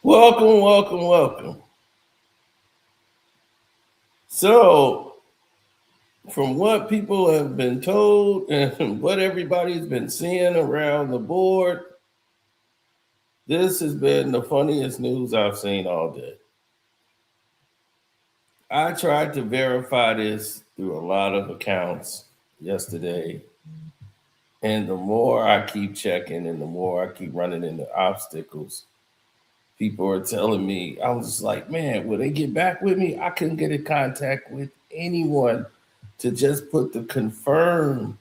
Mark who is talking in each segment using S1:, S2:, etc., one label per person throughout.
S1: Welcome, welcome, welcome. So, from what people have been told and what everybody's been seeing around the board, this has been the funniest news I've seen all day. I tried to verify this through a lot of accounts yesterday, and the more I keep checking and the more I keep running into obstacles, people are telling me, I was just like, man, will they get back with me? I couldn't get in contact with anyone to just put the confirm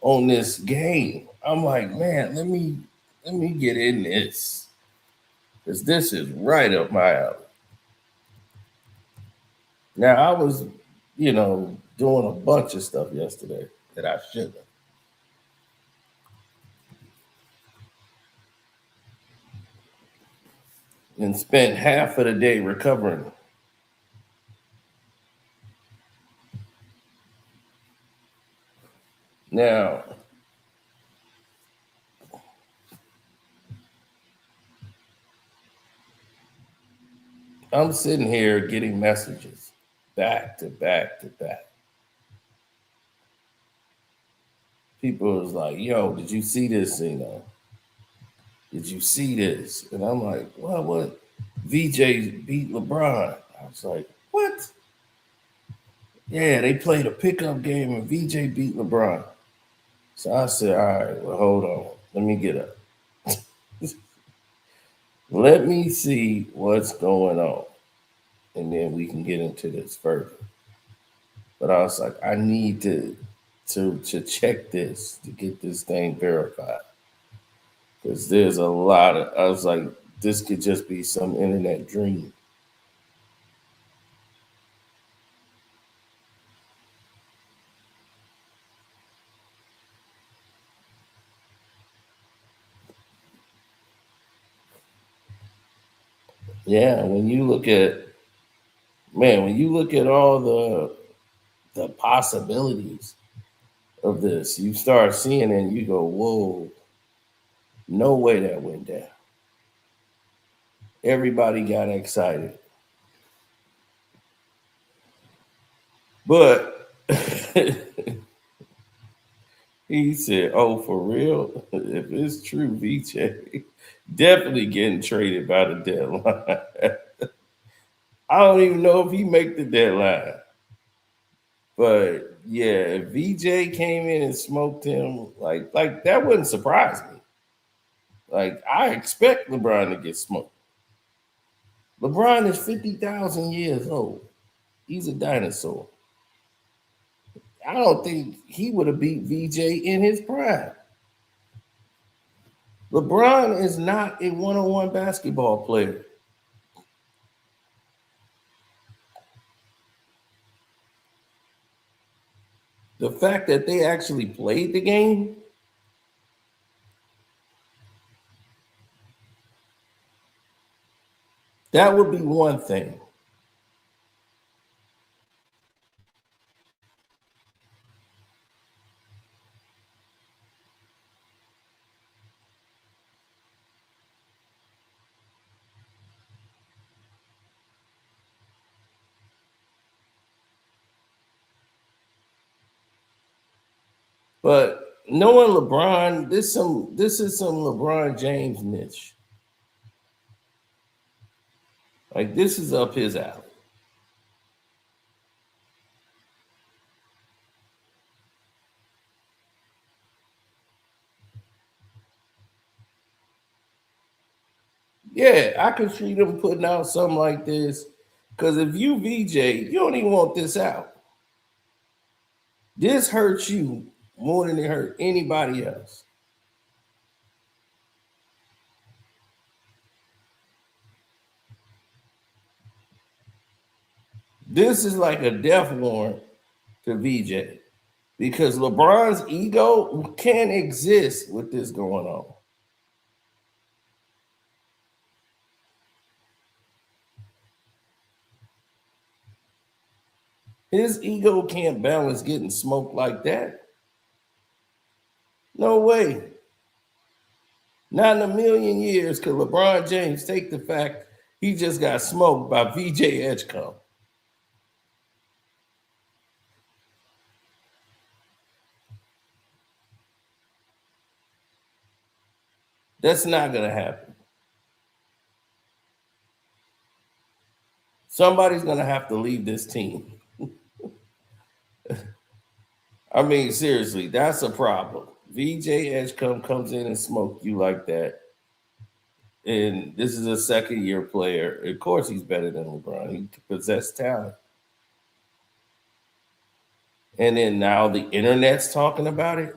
S1: on this game. I'm like, man, let me get in this. Because this is right up my alley. Now I was, doing a bunch of stuff yesterday that I shouldn't have. And spent half of the day recovering. Now, I'm sitting here getting messages back to back to back. People was like, yo, did you see this? Did you see this? And I'm like, what? VJ beat LeBron. I was like, what? Yeah, they played a pickup game and VJ beat LeBron. So I said, all right, well, hold on. Let me get up. Let me see what's going on. And then we can get into this further. But I was like, I need to check this to get this thing verified. Because there's a lot of I was like, this could just be some internet dream. Yeah, when you look at all the possibilities of this, you start seeing it and you go, whoa, no way that went down. Everybody got excited. But he said, oh, for real? If it's true, VJ, definitely getting traded by the deadline. I don't even know if he make the deadline. But yeah, if VJ came in and smoked him, like that wouldn't surprise me. Like I expect LeBron to get smoked. LeBron is 50,000 years old. He's a dinosaur. I don't think he would have beat VJ in his prime. LeBron is not a one-on-one basketball player. The fact that they actually played the game, that would be one thing. But knowing LeBron, this is some LeBron James niche. Like this is up his alley. Yeah, I could see them putting out something like this. Because if you VJ, you don't even want this out. This hurts you more than it hurt anybody else. This is like a death warrant to VJ because LeBron's ego can't exist with this going on. His ego can't balance getting smoked like that. No way. Not in a million years could LeBron James take the fact he just got smoked by VJ Edgecombe. That's not going to happen. Somebody's going to have to leave this team. I mean, seriously, that's a problem. VJ Edgecombe comes in and smokes you like that. And this is a second year player. Of course, he's better than LeBron. He possesses talent. And then now the internet's talking about it.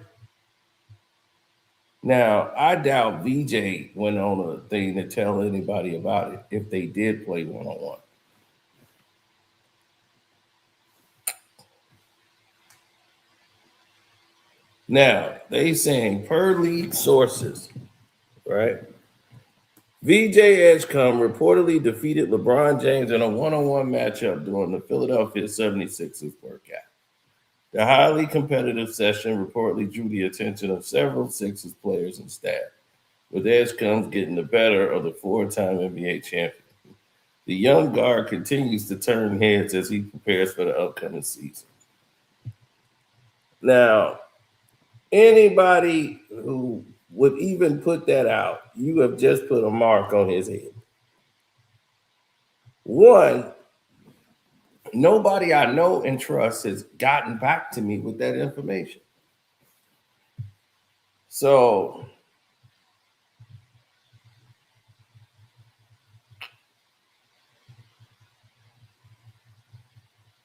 S1: Now, I doubt VJ went on a thing to tell anybody about it if they did play one on one. Now, they saying per league sources, right? VJ Edgecombe reportedly defeated LeBron James in a one-on-one matchup during the Philadelphia 76ers workout. The highly competitive session reportedly drew the attention of several Sixers players and staff, with Edgecombe getting the better of the four-time NBA champion. The young guard continues to turn heads as he prepares for the upcoming season. Now, anybody who would even put that out, you have just put a mark on his head. One, nobody I know and trust has gotten back to me with that information. So,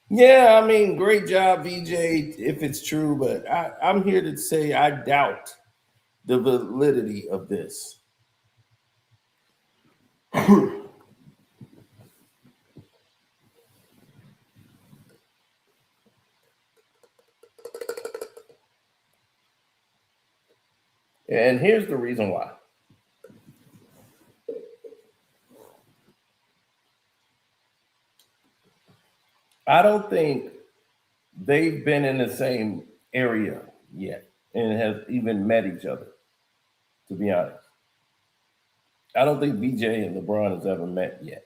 S1: yeah, I mean, great job, VJ, if it's true, but I'm here to say I doubt the validity of this. And here's the reason why. I don't think they've been in the same area yet and have even met each other, to be honest. I don't think BJ and LeBron has ever met yet.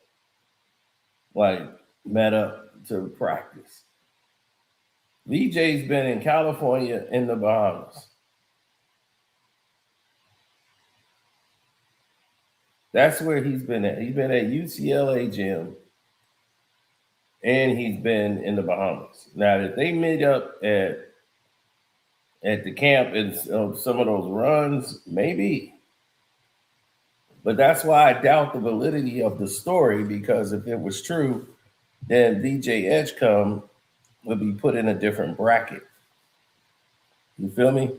S1: Like met up to practice. VJ's been in California in the Bahamas. That's where he's been at. He's been at UCLA gym and he's been in the Bahamas. Now, if they meet up at the camp and some of those runs, maybe. But that's why I doubt the validity of the story, because if it was true, then VJ Edgecombe would be put in a different bracket. You feel me?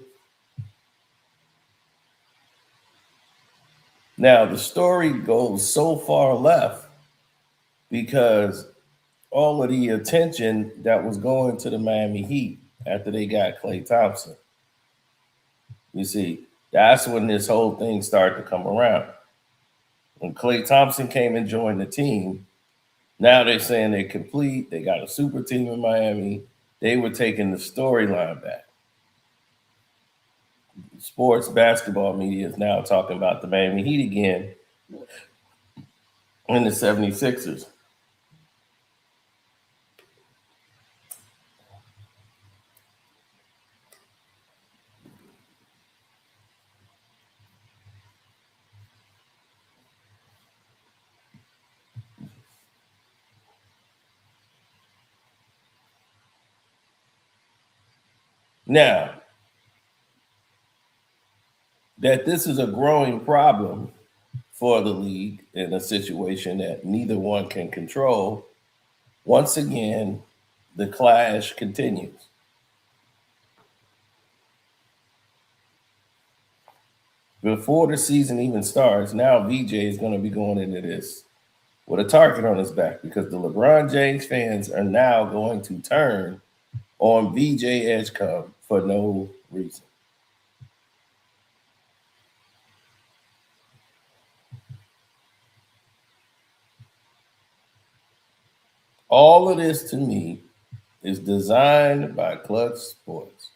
S1: Now, the story goes so far left because all of the attention that was going to the Miami Heat after they got Klay Thompson. You see, that's when this whole thing started to come around. When Klay Thompson came and joined the team, now they're saying they're complete. They got a super team in Miami. They were taking the storyline back. Sports basketball media is now talking about the Miami Heat again and the 76ers. Now, that this is a growing problem for the league in a situation that neither one can control, once again, the clash continues. Before the season even starts, now VJ is going to be going into this with a target on his back because the LeBron James fans are now going to turn on VJ Edgecombe for no reason. All of this to me is designed by Clutch Sports.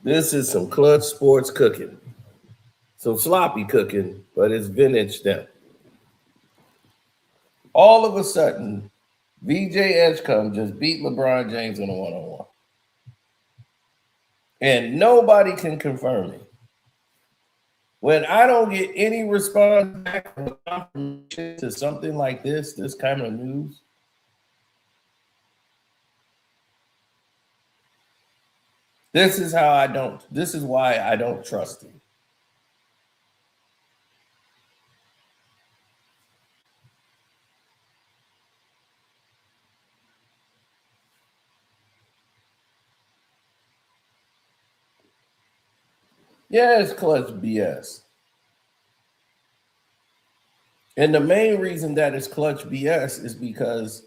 S1: This is some clutch sports cooking. Some sloppy cooking, but it's vintage them. All of a sudden, VJ Edgecombe just beat LeBron James in a one-on-one. And nobody can confirm it. When I don't get any response back from confirmation to something like this kind of news, this is why I don't trust him. Yeah, it's clutch BS. And the main reason that it's clutch BS is because,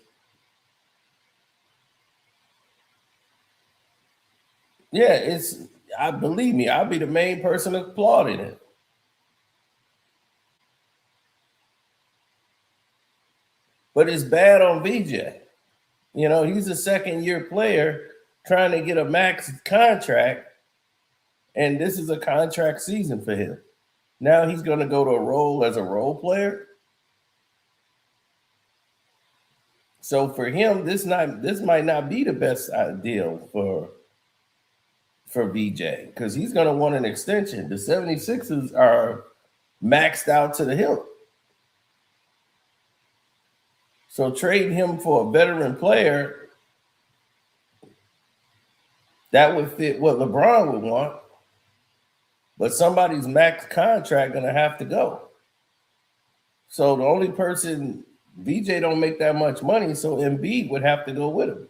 S1: yeah, I believe me, I'll be the main person applauding it. But it's bad on VJ. He's a second year player trying to get a max contract, and this is a contract season for him. Now he's going to go to a role as a role player. So for him, this might not be the best deal for VJ because he's going to want an extension. The 76ers are maxed out to the hilt. So trading him for a veteran player that would fit what LeBron would want, but somebody's max contract going to have to go. So the only person, VJ don't make that much money, so Embiid would have to go with him.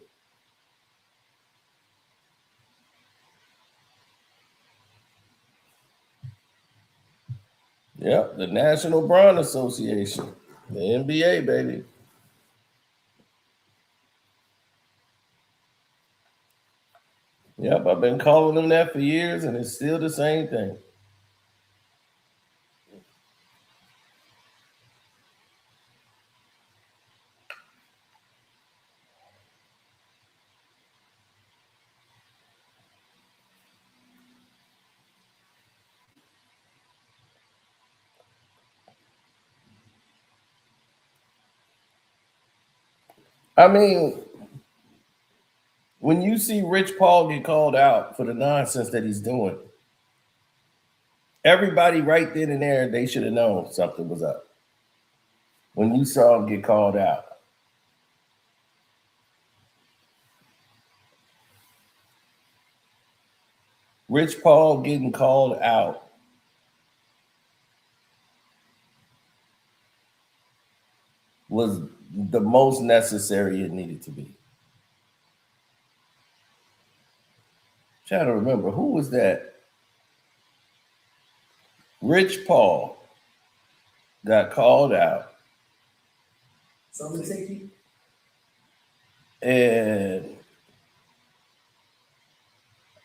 S1: Yep, the National Braun Association, the NBA, baby. Yep, I've been calling them that for years, and it's still the same thing. I mean, when you see Rich Paul get called out for the nonsense that he's doing, everybody right then and there, they should have known something was up. When you saw him get called out. Rich Paul getting called out was the most necessary it needed to be. Trying to remember, who was that? Rich Paul got called out. And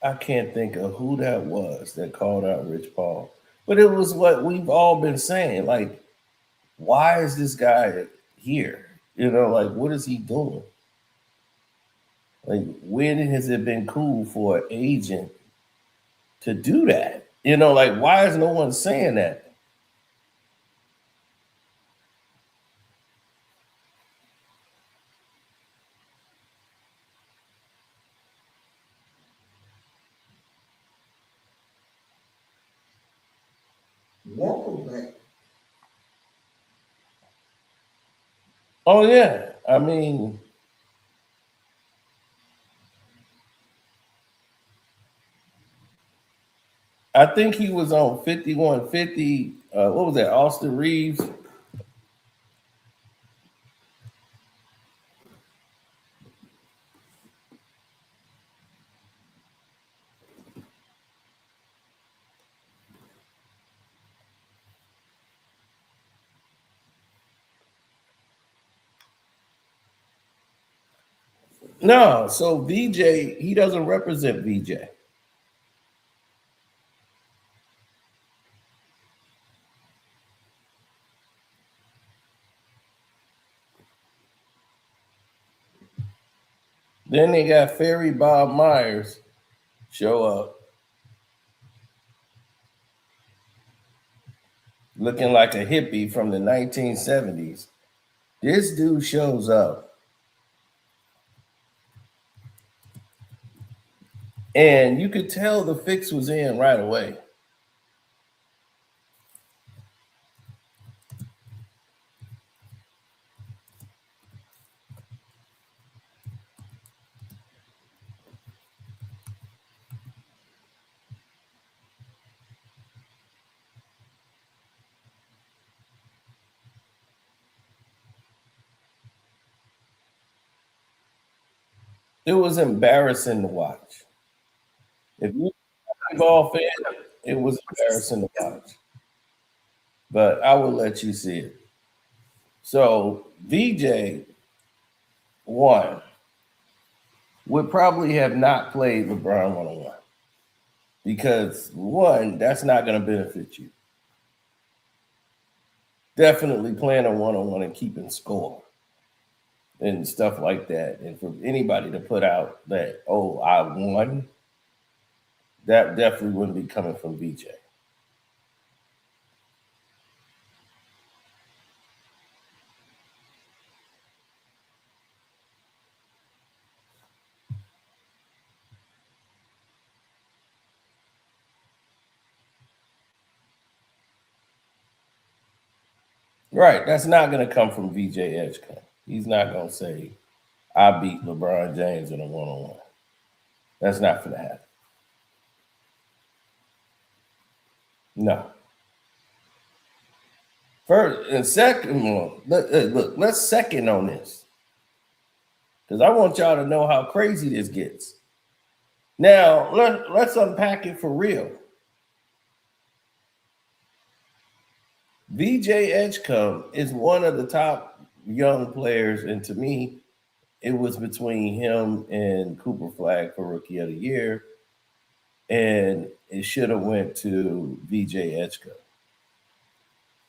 S1: I can't think of who that was that called out Rich Paul. But it was what we've all been saying. Like, why is this guy here? Like, what is he doing? Like, when has it been cool for an agent to do that? Like, why is no one saying that? Oh, yeah. I mean, I think he was on 5150. What was that? Austin Reeves. No, so VJ, he doesn't represent VJ. Then they got Ferry Bob Myers show up looking like a hippie from the 1970s. This dude shows up, and you could tell the fix was in right away. It was embarrassing to watch. If you're a ball fan, it was embarrassing to watch. But I will let you see it. So VJ one would probably have not played LeBron 1-on-1 because one, that's not going to benefit you. Definitely playing a 1-on-1 and keeping score and stuff like that. And for anybody to put out that, oh, I won, that definitely wouldn't be coming from VJ. Right. That's not going to come from VJ Edgecombe. He's not going to say, I beat LeBron James in a 1-on-1. That's not going to happen. No. First and second one, look, let's second on this because I want y'all to know how crazy this gets. Now, let's unpack it for real. VJ Edgecombe is one of the top young players, and to me, it was between him and Cooper Flag for Rookie of the Year, and it should have went to VJ Edgecombe.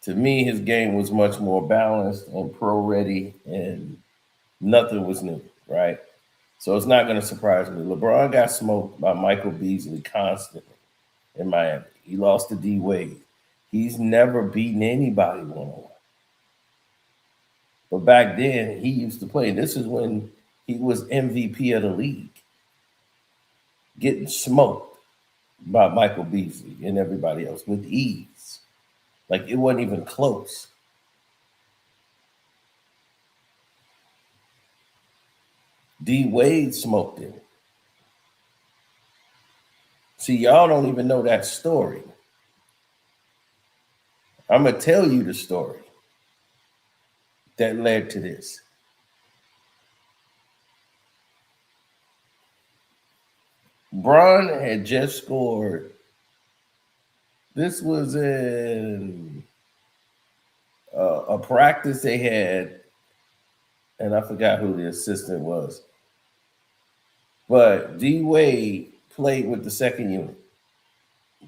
S1: To me, his game was much more balanced and pro ready, and nothing was new, right? So it's not going to surprise me. LeBron got smoked by Michael Beasley constantly in Miami. He lost to D Wade. He's never beaten anybody 1-on-1. But back then, he used to play. This is when he was MVP of the league, getting smoked by Michael Beasley and everybody else with ease. Like it wasn't even close. D Wade smoked him. See, y'all don't even know that story. I'm going to tell you the story that led to this. Bron had just scored. This was in a practice they had, and I forgot who the assistant was. But D Wade played with the second unit.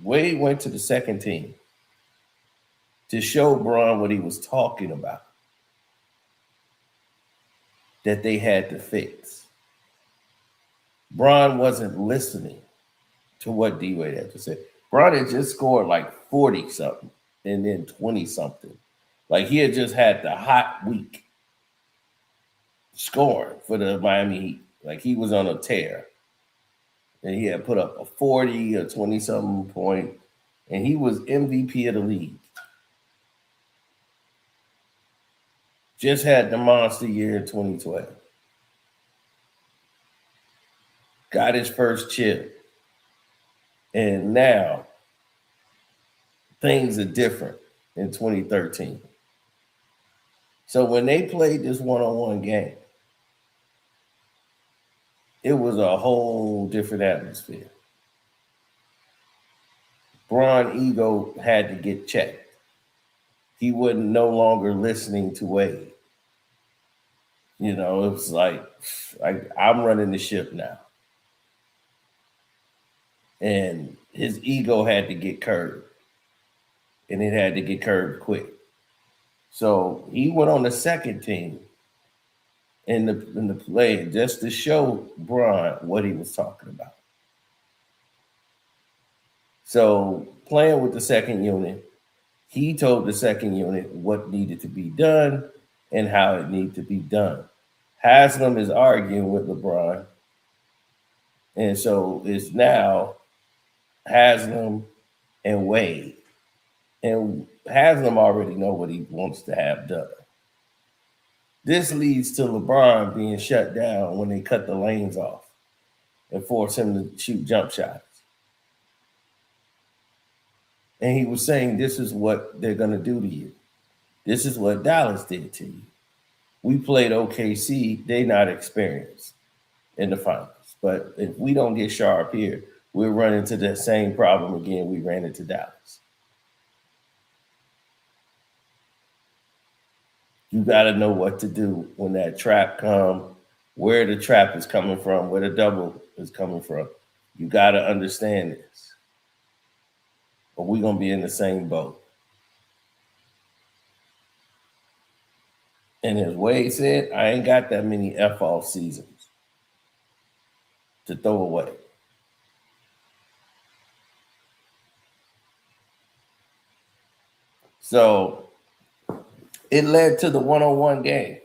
S1: Wade went to the second team to show Bron what he was talking about, that they had to fix. Bron wasn't listening to what D Wade had to say. Bron had just scored like 40 something and then 20 something. Like he had just had the hot week scoring for the Miami Heat. Like he was on a tear. And he had put up a 40 or 20 something point, and he was MVP of the league. Just had the monster year in 2012. Got his first chip. And now things are different in 2013. So when they played this 1-on-1 game, it was a whole different atmosphere. Bron ego had to get checked. He wasn't no longer listening to Wade. You know, it was like I'm running the ship now. And his ego had to get curbed. And it had to get curbed quick. So he went on the second team in the play just to show Bron what he was talking about. So playing with the second unit, He told the second unit what needed to be done and how it needed to be done. Haslam is arguing with LeBron, and so it's now Haslam and Wade. And Haslam already know what he wants to have done. This leads to LeBron being shut down when they cut the lanes off and force him to shoot jump shots. And he was saying, this is what they're going to do to you. This is what Dallas did to you. We played OKC, they not experienced in the finals. But if we don't get sharp here, we'll run into that same problem again we ran into Dallas. You got to know what to do when that trap comes, where the trap is coming from, where the double is coming from. You got to understand this. Or we're going to be in the same boat. And as Wade said, I ain't got that many F-off seasons to throw away. So it led to the one-on-one game.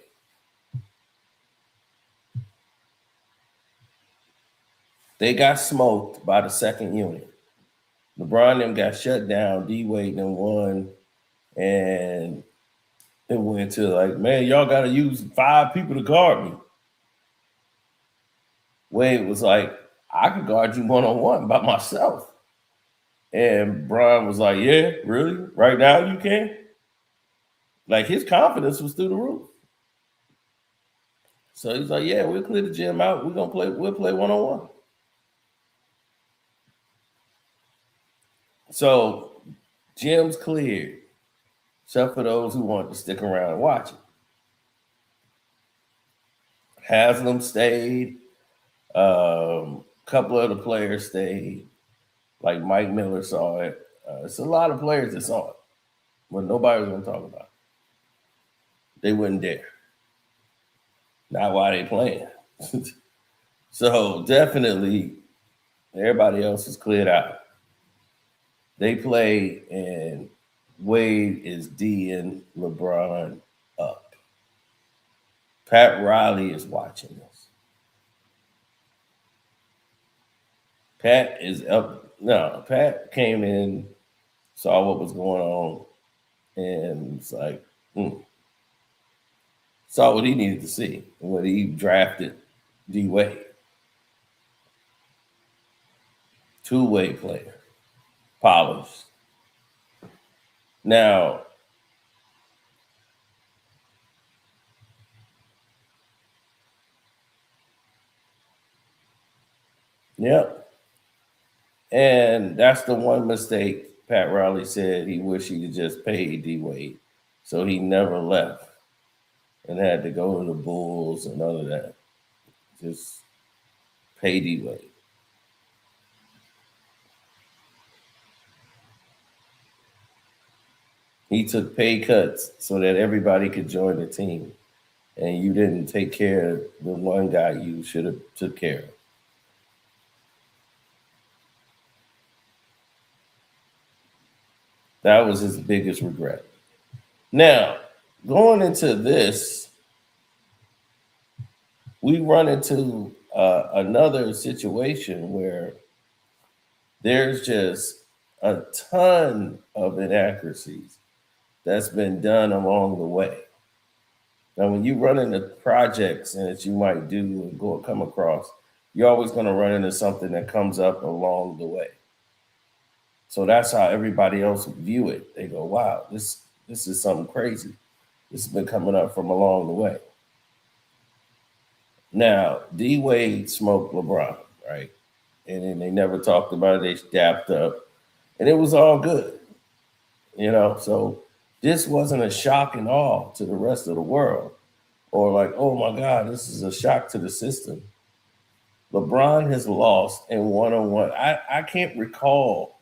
S1: They got smoked by the second unit. LeBron them got shut down. D-Wade them won. And it went to like, man, y'all got to use 5 people to guard me. Wade was like, I could guard you one-on-one by myself. And Bron was like, yeah, really? Right now you can? Like his confidence was through the roof. So he's like, yeah, we'll clear the gym out. We'll play one-on-one. So gym's cleared, except for those who want to stick around and watch it. Haslam stayed. Couple of the players stayed. Like Mike Miller saw it. It's a lot of players that saw it, but nobody was going to talk about it. They wouldn't dare. Not while they playing. So definitely, everybody else is cleared out. They play, and Wade is D'ing LeBron up. Pat Riley is watching this. Pat is up. No, Pat came in, saw what was going on, and it's like, saw what he needed to see when he drafted D-Wade. Two-way player, polished. Now, yep. And that's the one mistake Pat Riley said he wished he could just pay D-Wade. So he never left and had to go to the Bulls and none of that. Just pay D-Wade. He took pay cuts so that everybody could join the team. And you didn't take care of the one guy you should have took care of. That was his biggest regret. Now, going into this, we run into another situation where there's just a ton of inaccuracies that's been done along the way. Now, when you run into projects and that you might do and come across, you're always going to run into something that comes up along the way. So that's how everybody else view it. They go, wow, this is something crazy. This has been coming up from along the way. Now, D-Wade smoked LeBron, right? And then they never talked about it. They dapped up. And it was all good. So this wasn't a shock and awe to the rest of the world. Or like, oh my God, this is a shock to the system. LeBron has lost in one-on-one. I can't recall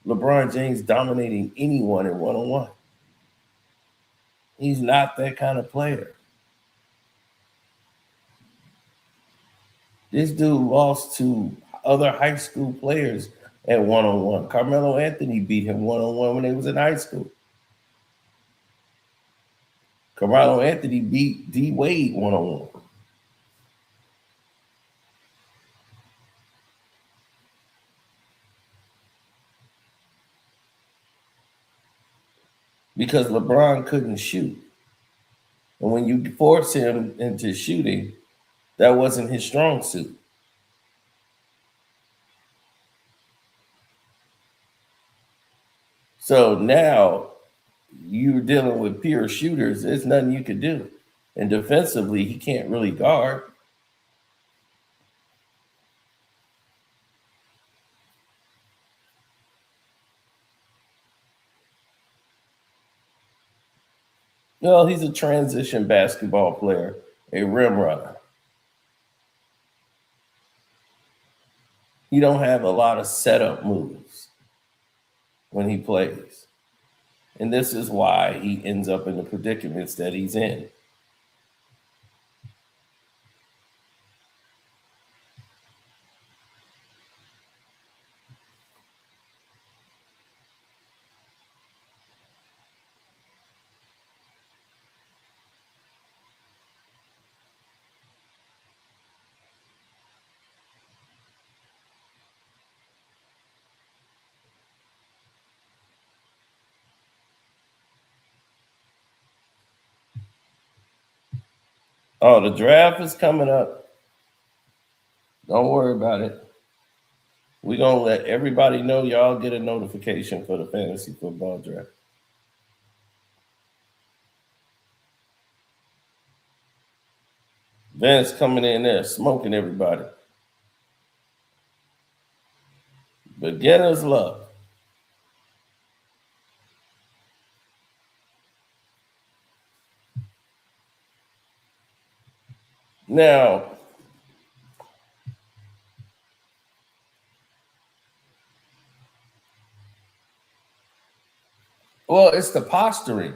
S1: LeBron James dominating anyone in one-on-one. He's not that kind of player. This dude lost to other high school players at one-on-one. Carmelo Anthony beat him one-on-one when they was in high school. Carmelo Anthony beat D Wade 1-on-1. Because LeBron couldn't shoot. And when you force him into shooting, that wasn't his strong suit. So now you're dealing with pure shooters. There's nothing you can do. And defensively, he can't really guard. No, he's a transition basketball player, a rim runner. He don't have a lot of setup moves when he plays. And this is why he ends up in the predicaments that he's in. Oh, the draft is coming up. Don't worry about it. We're going to let everybody know y'all get a notification for the fantasy football draft. Vince coming in there smoking everybody. Beginner's luck. Now, well, it's the posturing.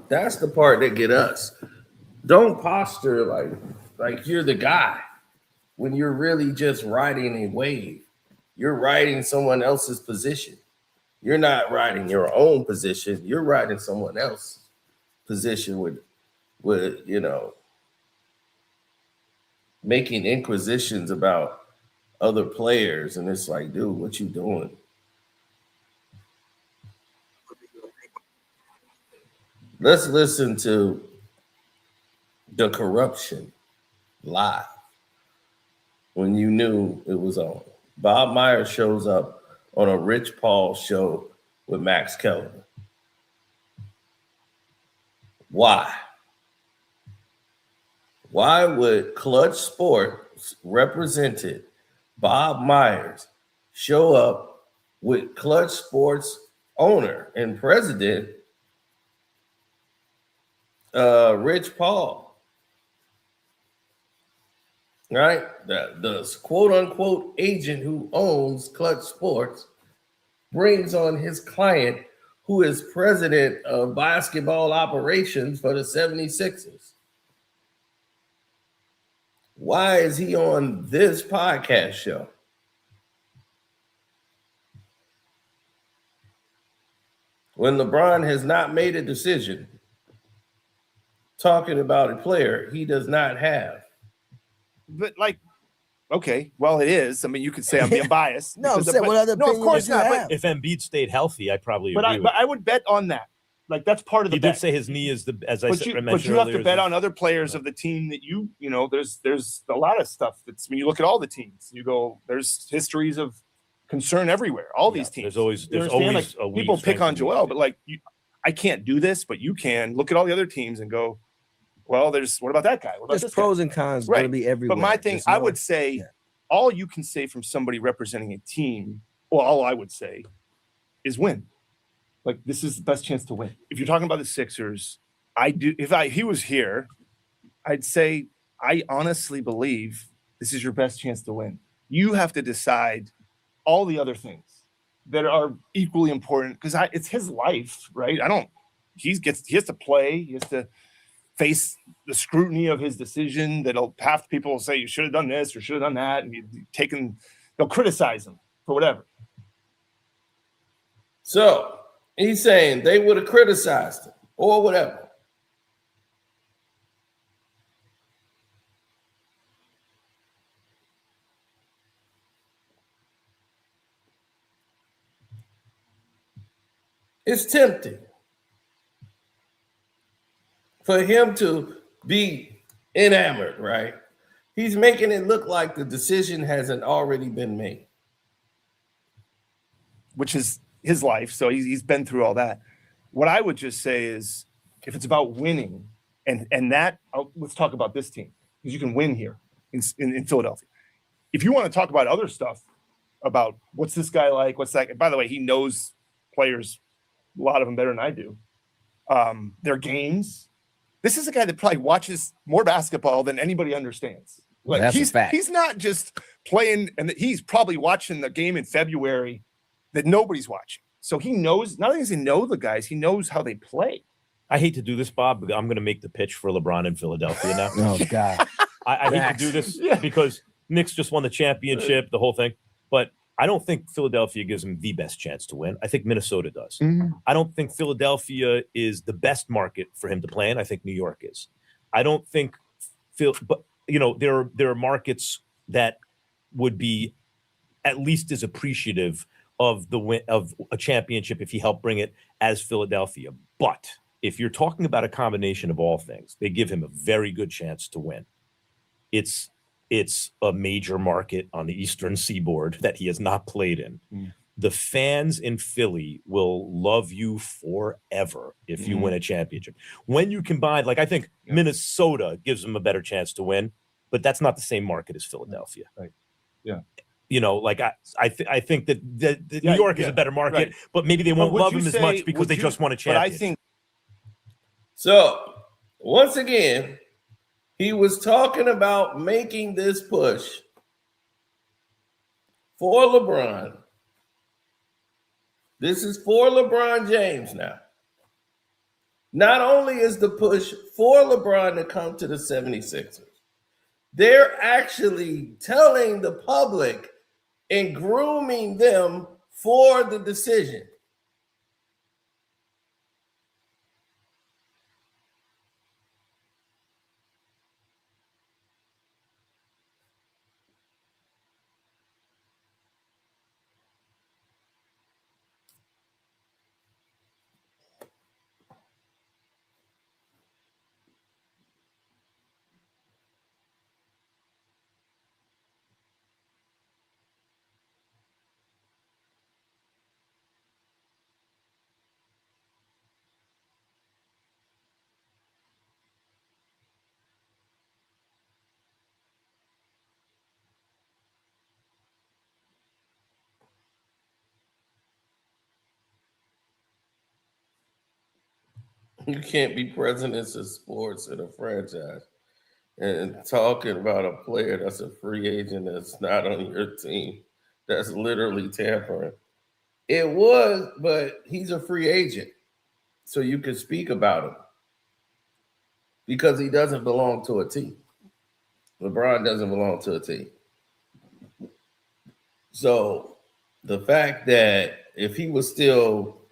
S1: That's the part that get us. Don't posture like you're the guy when you're really just riding a wave. You're riding someone else's position. You're not riding your own position. You're riding someone else's position with making inquisitions about other players, and it's like, dude, what you doing? Let's listen to the corruption live when you knew it was on. Bob Myers shows up on a Rich Paul show with Max Kellerman. Why? Why would Clutch Sports represented Bob Myers show up with Clutch Sports owner and president Rich Paul? Right? The quote unquote agent who owns Clutch Sports brings on his client who is president of basketball operations for the 76ers. Why is he on this podcast show? When LeBron has not made a decision talking about a player he does not have.
S2: But okay, well, it is. I mean, you could say I'm being biased.
S3: No, what other
S2: no, of course not. But
S4: if Embiid stayed healthy, I probably
S2: agree. But I would bet on that. Like that's part of the.
S4: He did say his knee is as I mentioned.
S2: But you have to bet on other players of the team that there's a lot of stuff that's when you look at all the teams, you go, there's histories of concern everywhere. All these teams.
S4: There's always
S2: people pick on Joel, but I can't do this, but you can look at all the other teams and go, well, what about that guy? What about
S3: there's pros and cons going to be everywhere.
S2: But my thing, I would say, all you can say from somebody representing a team, all I would say is win. Like, this is the best chance to win. If you're talking about the Sixers, if he was here, I'd say, I honestly believe this is your best chance to win. You have to decide all the other things that are equally important because it's his life, right? He has to play. He has to face the scrutiny of his decision. Half the people will say you should have done this or should have done that, and they'll criticize him for whatever.
S1: So he's saying they would have criticized him or whatever. It's tempting for him to be enamored, right? He's making it look like the decision hasn't already been made.
S2: Which is his life. So he's been through all that. What I would just say is if it's about winning and that, let's talk about this team because you can win here in Philadelphia. If you want to talk about other stuff about what's this guy like, what's that? By the way, he knows players, a lot of them better than I do. Their games. This is a guy that probably watches more basketball than anybody understands. Like
S3: That's a fact.
S2: He's not just playing, and he's probably watching the game in February that nobody's watching. So he knows, not only does he know the guys, he knows how they play.
S4: I hate to do this, Bob, but I'm going to make the pitch for LeBron in Philadelphia now.
S3: Oh, God.
S4: I hate to do this because Knicks just won the championship, the whole thing. But I don't think Philadelphia gives him the best chance to win. I think Minnesota does.
S2: Mm-hmm.
S4: I don't think Philadelphia is the best market for him to play in. I think New York is. I don't think but there are markets that would be at least as appreciative of the win of a championship if he helped bring it as Philadelphia. But if you're talking about a combination of all things, they give him a very good chance to win. It's a major market on the Eastern Seaboard that he has not played in. The fans in Philly will love you forever if you win a championship. When you combine, like I think Minnesota gives him a better chance to win, but that's not the same market as Philadelphia.
S2: Right. Yeah.
S4: Like I think that New York is a better market, but maybe they won't love him as much because they just won a championship.
S2: But I think
S1: so. Once again, he was talking about making this push for LeBron. This is for LeBron James now. Not only is the push for LeBron to come to the 76ers, they're actually telling the public and grooming them for the decision. You can't be presidents of sports in a franchise and talking about a player that's a free agent that's not on your team. That's literally tampering. It was, but he's a free agent. So you can speak about him because he doesn't belong to a team. LeBron doesn't belong to a team. So the fact that if he was still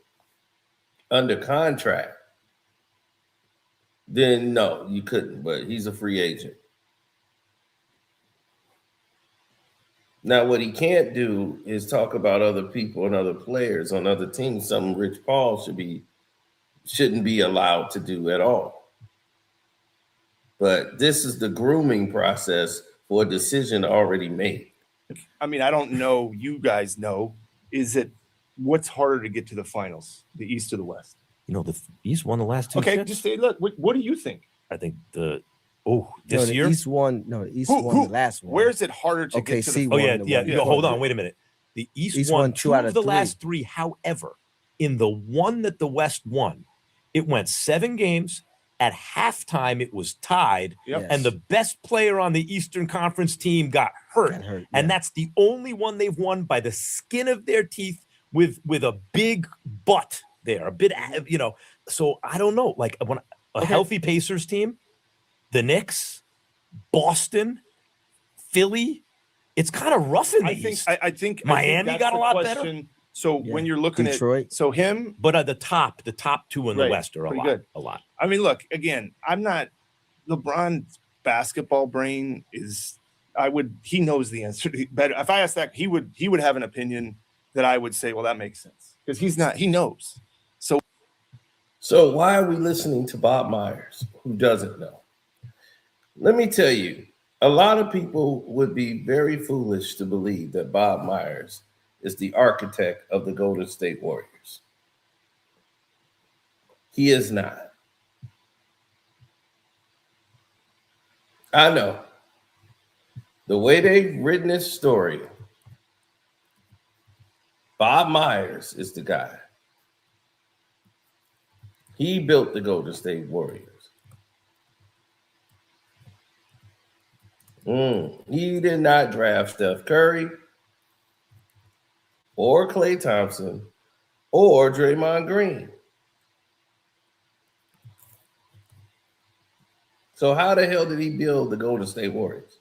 S1: under contract, then no, you couldn't, but he's a free agent. Now, what he can't do is talk about other people and other players on other teams, something Rich Paul shouldn't be allowed to do at all. But this is the grooming process for a decision already made.
S2: I mean, I don't know. You guys know. Is it what's harder to get to the finals, the East or the West?
S4: The East won the last two.
S2: Okay,
S4: sets.
S2: just say, look. What do you think?
S4: I think this
S3: the
S4: year.
S3: East won. No, the East won the last one.
S2: Where is it harder to get to the
S3: OKC
S4: Yeah.
S3: won.
S4: Hold on, wait a minute. The East won two out of the last three. However, in the one that the West won, it went 7 games. At halftime, it was tied, and the best player on the Eastern Conference team got hurt. And that's the only one they've won by the skin of their teeth with a big butt there, a bit, So I don't know, like when a healthy Pacers team, the Knicks, Boston, Philly, it's kind of rough in the East.
S2: I think
S4: Miami got a lot better.
S2: So when you're looking
S3: Detroit.
S2: at him,
S4: but the top 2 in the West are a lot.
S2: I mean, look, again, I'm not LeBron's basketball brain is. He knows the answer better. If I asked that, he would have an opinion that I would say, well, that makes sense because he's not. He knows.
S1: So why are we listening to Bob Myers? Who doesn't know? Let me tell you, a lot of people would be very foolish to believe that Bob Myers is the architect of the Golden State Warriors. He is not. I know. The way they've written this story, Bob Myers is the guy. He built the Golden State Warriors. He did not draft Steph Curry or Klay Thompson or Draymond Green. So how the hell did he build the Golden State Warriors?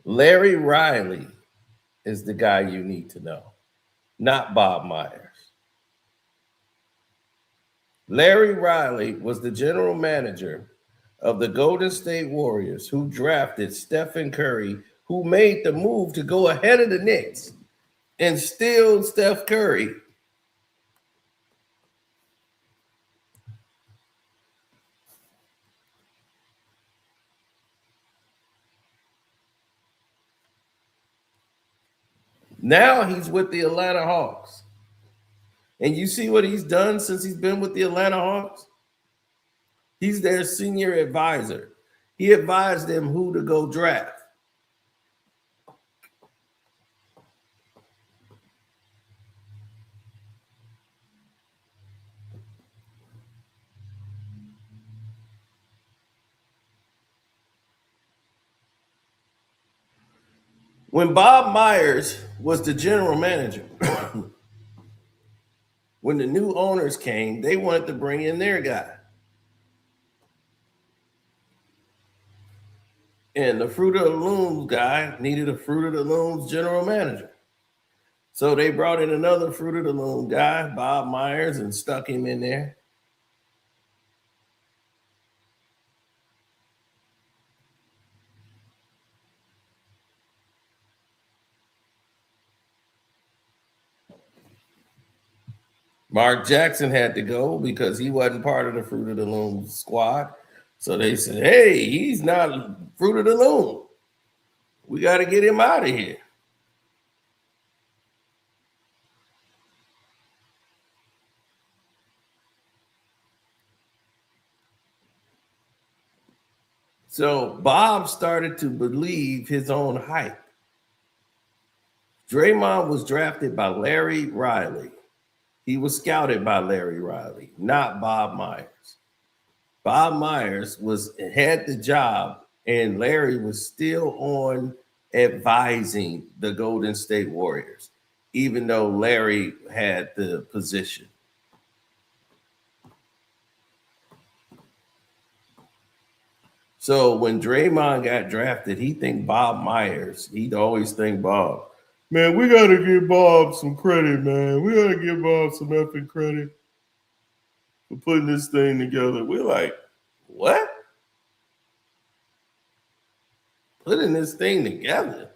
S1: Larry Riley is the guy you need to know, not Bob Myers. Larry Riley was the general manager of the Golden State Warriors who drafted Stephen Curry, who made the move to go ahead of the Knicks and steal Steph Curry. Now he's with the Atlanta Hawks. And you see what he's done since he's been with the Atlanta Hawks? He's their senior advisor. He advised them who to go draft. When Bob Myers was the general manager, when the new owners came, they wanted to bring in their guy. And the Fruit of the Looms guy needed a Fruit of the Looms general manager. So they brought in another Fruit of the Loom guy, Bob Myers, and stuck him in there. Mark Jackson had to go because he wasn't part of the Fruit of the Loom squad. So they said, hey, he's not Fruit of the Loom. We got to get him out of here. So Bob started to believe his own hype. Draymond was drafted by Larry Riley. He was scouted by Larry Riley, not Bob Myers. Bob Myers had the job, and Larry was still on advising the Golden State Warriors, even though Larry had the position. So when Draymond got drafted, he'd always think Bob. Man, we got to give Bob some credit, man. We got to give Bob some effing credit for putting this thing together. We're like, what? Putting this thing together?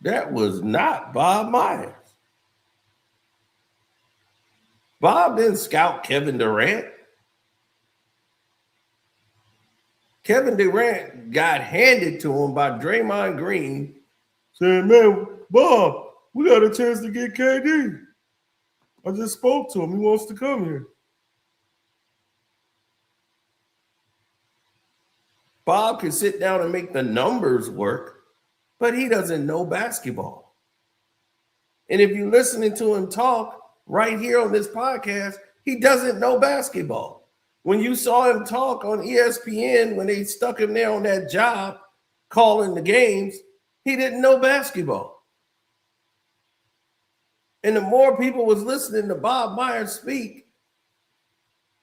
S1: That was not Bob Myers. Bob didn't scout Kevin Durant. Kevin Durant got handed to him by Draymond Green, saying, man, Bob, we got a chance to get KD. I just spoke to him. He wants to come here. Bob can sit down and make the numbers work, but he doesn't know basketball. And if you're listening to him talk right here on this podcast, he doesn't know basketball. When you saw him talk on ESPN, when they stuck him there on that job calling the games, he didn't know basketball. And the more people was listening to Bob Myers speak,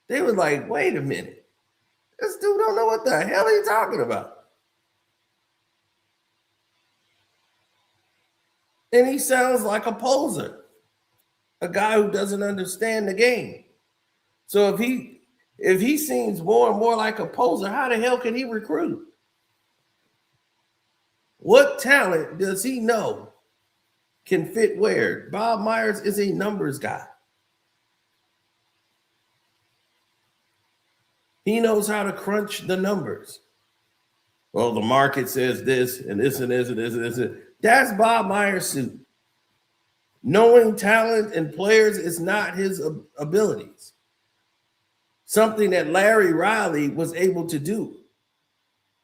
S1: they were like, wait a minute. This dude don't know what the hell he's talking about. And he sounds like a poser, a guy who doesn't understand the game. So if he seems more and more like a poser, how the hell can he recruit? What talent does he know can fit where? Bob Myers is a numbers guy. He knows how to crunch the numbers. Well, the market says this and this and this and this and this. That's Bob Myers' suit. Knowing talent and players is not his abilities. Something that Larry Riley was able to do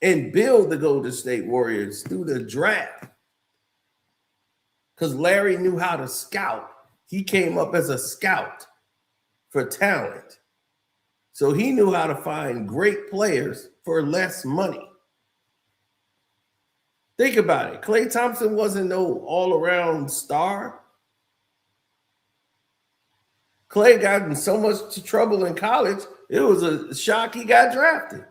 S1: and build the Golden State Warriors through the draft. Because Larry knew how to scout. He came up as a scout for talent. So he knew how to find great players for less money. Think about it. Klay Thompson wasn't no all-around star. Klay got in so much trouble in college, it was a shock he got drafted.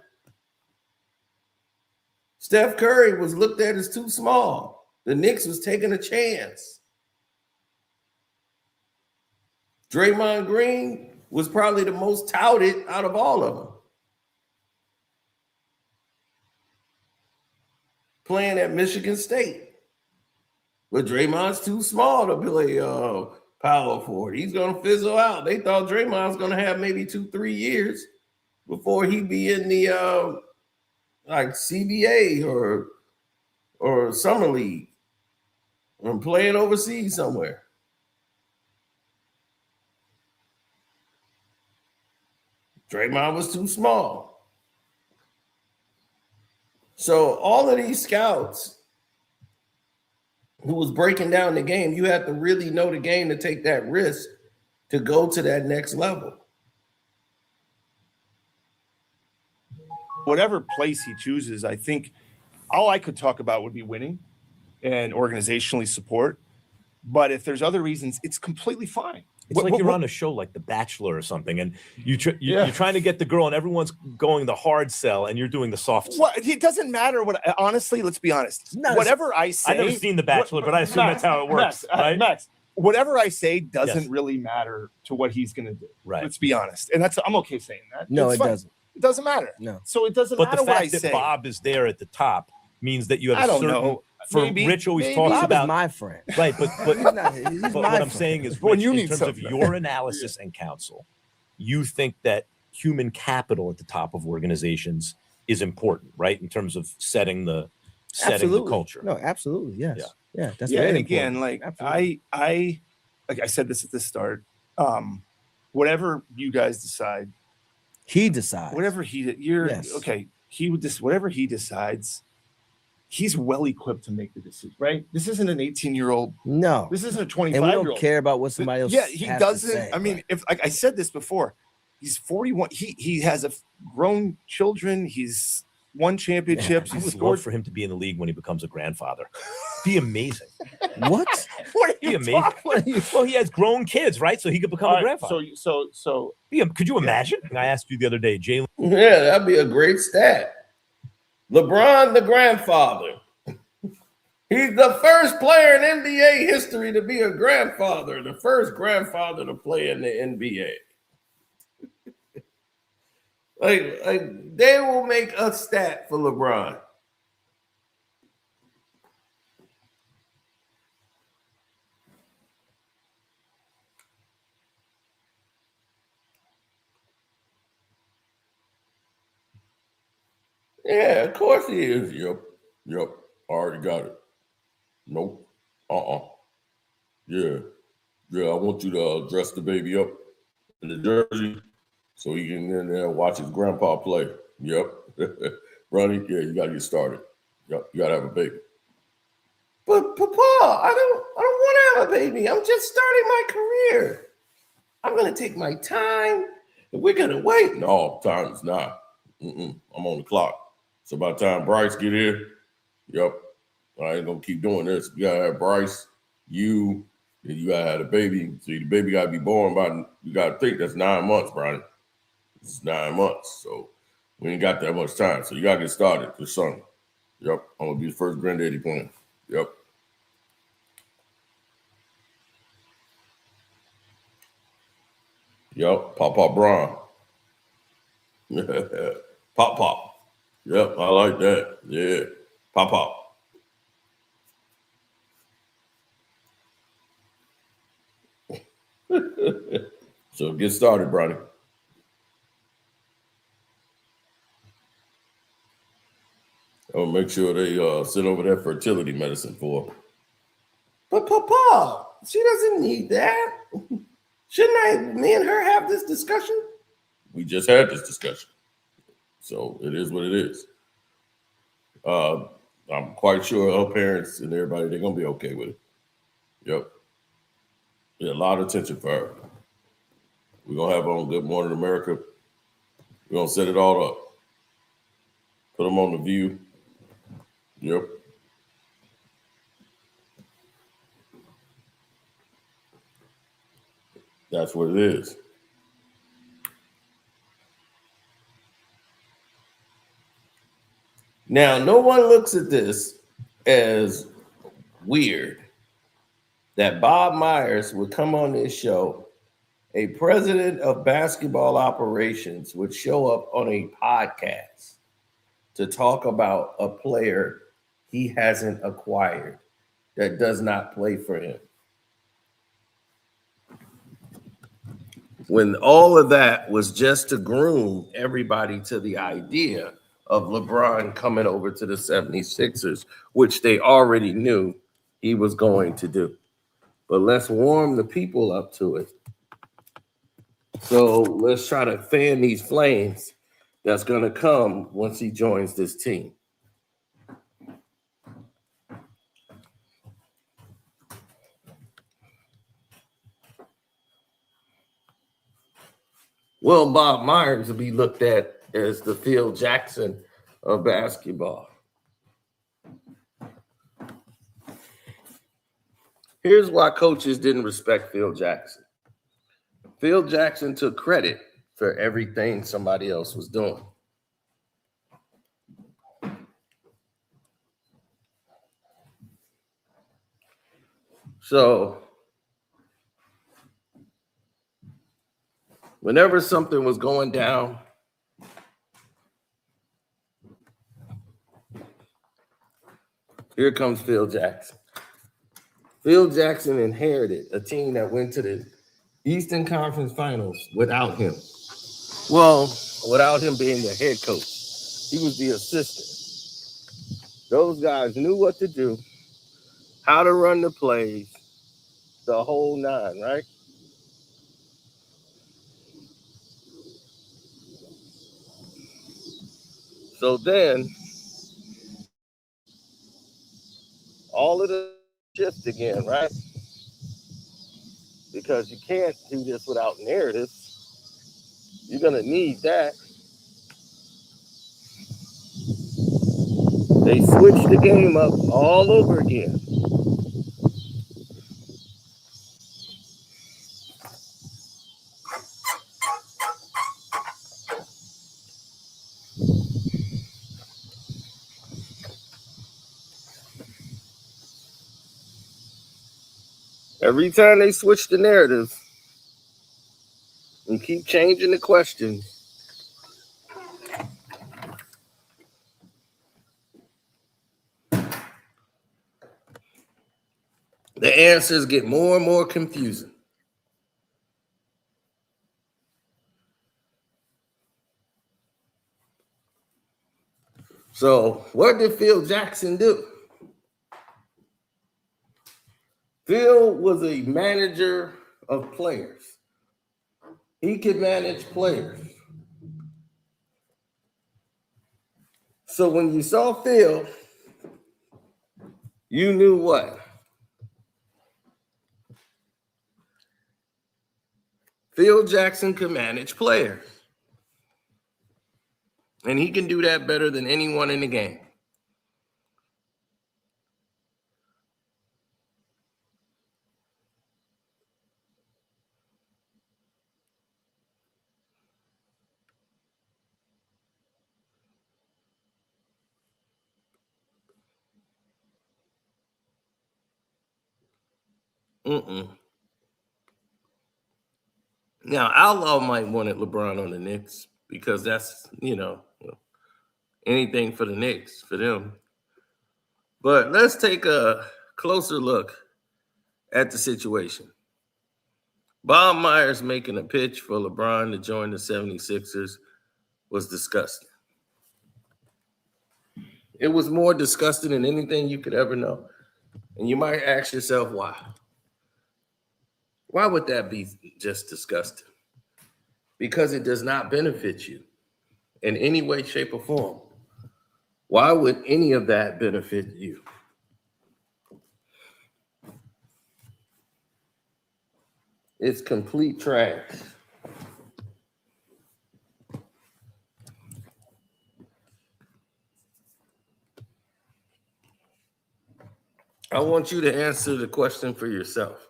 S1: Steph Curry was looked at as too small. The Knicks was taking a chance. Draymond Green was probably the most touted out of all of them. Playing at Michigan State. But Draymond's too small to play power forward. He's going to fizzle out. They thought Draymond's going to have maybe 2-3 years before he'd be in the like CBA or summer league and playing overseas somewhere. Draymond was too small. So all of these scouts who was breaking down the game, you have to really know the game to take that risk to go to that next level.
S2: Whatever place he chooses, I think all I could talk about would be winning and organizationally support. But if there's other reasons, it's completely fine.
S4: It's like you're on a show like The Bachelor or something, and you're trying to get the girl, and everyone's going the hard sell, and you're doing the soft sell.
S2: Well, it doesn't matter what. Honestly, let's be honest. Whatever I say,
S4: I've never seen The Bachelor, but I assume that's how it works, right?
S2: Max, whatever I say doesn't really matter to what he's going to do.
S4: Right.
S2: Let's be honest, and I'm okay saying that.
S3: No,
S2: it's
S3: it
S2: fine.
S3: doesn't.
S2: It doesn't matter.
S3: No.
S2: So it doesn't
S4: But
S2: matter
S4: the
S2: what I
S4: fact that
S2: say.
S4: Bob is there at the top means that you have
S2: I
S4: a
S2: don't
S4: certain.
S2: know.
S4: For
S2: Maybe-
S4: Rich always
S2: maybe.
S4: talks
S3: Bob
S4: about
S3: is my friend.
S4: right, but
S3: He's
S4: but
S3: my
S4: what I'm
S3: friend.
S4: saying is,
S2: When
S4: Rich,
S2: you
S4: in
S2: need
S4: terms of
S2: something.
S4: your analysis and counsel, you think that human capital at the top of organizations is important, right? In terms of setting the culture.
S3: No, absolutely. Yes. Yeah. That's
S2: Yeah,
S3: very
S2: and
S3: important.
S2: again, like
S3: Absolutely.
S2: I like I said this at the start. Whatever you guys decide,
S3: He decides.
S2: whatever you're
S3: Yes.
S2: okay. He would just whatever he decides. He's well equipped to make the decision, right? This isn't an 18-year-old.
S3: No.
S2: This isn't a
S3: And we
S2: 25-year-old.
S3: don't care about what somebody else.
S2: Yeah, he
S3: has to
S2: doesn't.
S3: say,
S2: I mean,
S3: right?
S2: if like I said this before, he's 41. He has grown children. He's won championships.
S4: I
S2: He's
S4: would
S2: scored.
S4: love for him to be in the league when he becomes a grandfather. Be amazing.
S3: What?
S2: What are
S4: Be
S2: you
S4: amazing.
S2: talking?
S4: Well, he has grown kids, right? So he could become
S2: All
S4: a
S2: right,
S4: grandfather.
S2: so
S4: Could you imagine? I asked you the other day, Jalen.
S1: Yeah, that'd be a great stat. LeBron, the grandfather. He's the first player in NBA history to be a grandfather, the first grandfather to play in the NBA. like they will make a stat for LeBron. Yeah, of course he is. Yep. I already got it. Nope. Yeah. I want you to dress the baby up in the jersey so he can in there watch his grandpa play. Yep. Ronnie, yeah, you gotta get started. Yep, you gotta have a baby. But Papa, I don't want to have a baby. I'm just starting my career. I'm gonna take my time and we're gonna wait. No, time is not. I'm on the clock. So by the time Bryce get here, yep, I ain't gonna keep doing this. You gotta have Bryce, and you gotta have the baby. See, the baby gotta be born by, you gotta think that's 9 months, Brian. It's 9 months. So we ain't got that much time. So you gotta get started this summer. Yep, I'm gonna be the first granddaddy playing. Yep. Yep, Pop Brown. Pop. Yep, I like that. Yeah, Pop. So get started, Bronny. I'll make sure they send over that fertility medicine for her. But Papa, she doesn't need that. Shouldn't me and her have this discussion? We just had this discussion. So it is what it is. I'm quite sure her parents and everybody, they're going to be okay with it. Yep. Yeah, a lot of attention for her. We're going to have her on Good Morning America. We're going to set it all up. Put them on The View. Yep. That's what it is. Now, no one looks at this as weird that Bob Myers would come on this show, a president of basketball operations would show up on a podcast to talk about a player he hasn't acquired that does not play for him. When all of that was just to groom everybody to the idea of LeBron coming over to the 76ers, which they already knew he was going to do. But let's warm the people up to it. So let's try to fan these flames that's going to come once he joins this team. Well, Bob Myers will be looked at as the Phil Jackson of basketball. Here's why coaches didn't respect Phil Jackson. Phil Jackson took credit for everything somebody else was doing. So whenever something was going down, here comes Phil Jackson. Phil Jackson inherited a team that went to the Eastern Conference Finals without him. Well, without him being the head coach. He was the assistant. Those guys knew what to do, how to run the plays, the whole nine, right? So then, all of the shift again, right? Because you can't do this without narrative. You're going to need that. They switched the game up all over again. Every time they switch the narrative and keep changing the questions, the answers get more and more confusing. So what did Phil Jackson do? Phil was a manager of players. He could manage players. So when you saw Phil, you knew what? Phil Jackson could manage players. And he can do that better than anyone in the game. Now, Outlaw might wanted LeBron on the Knicks because that's, anything for the Knicks, for them. But let's take a closer look at the situation. Bob Myers making a pitch for LeBron to join the 76ers was disgusting. It was more disgusting than anything you could ever know. And you might ask yourself, why? Why would that be just disgusting? Because it does not benefit you in any way, shape, or form. Why would any of that benefit you? It's complete trash. I want you to answer the question for yourself.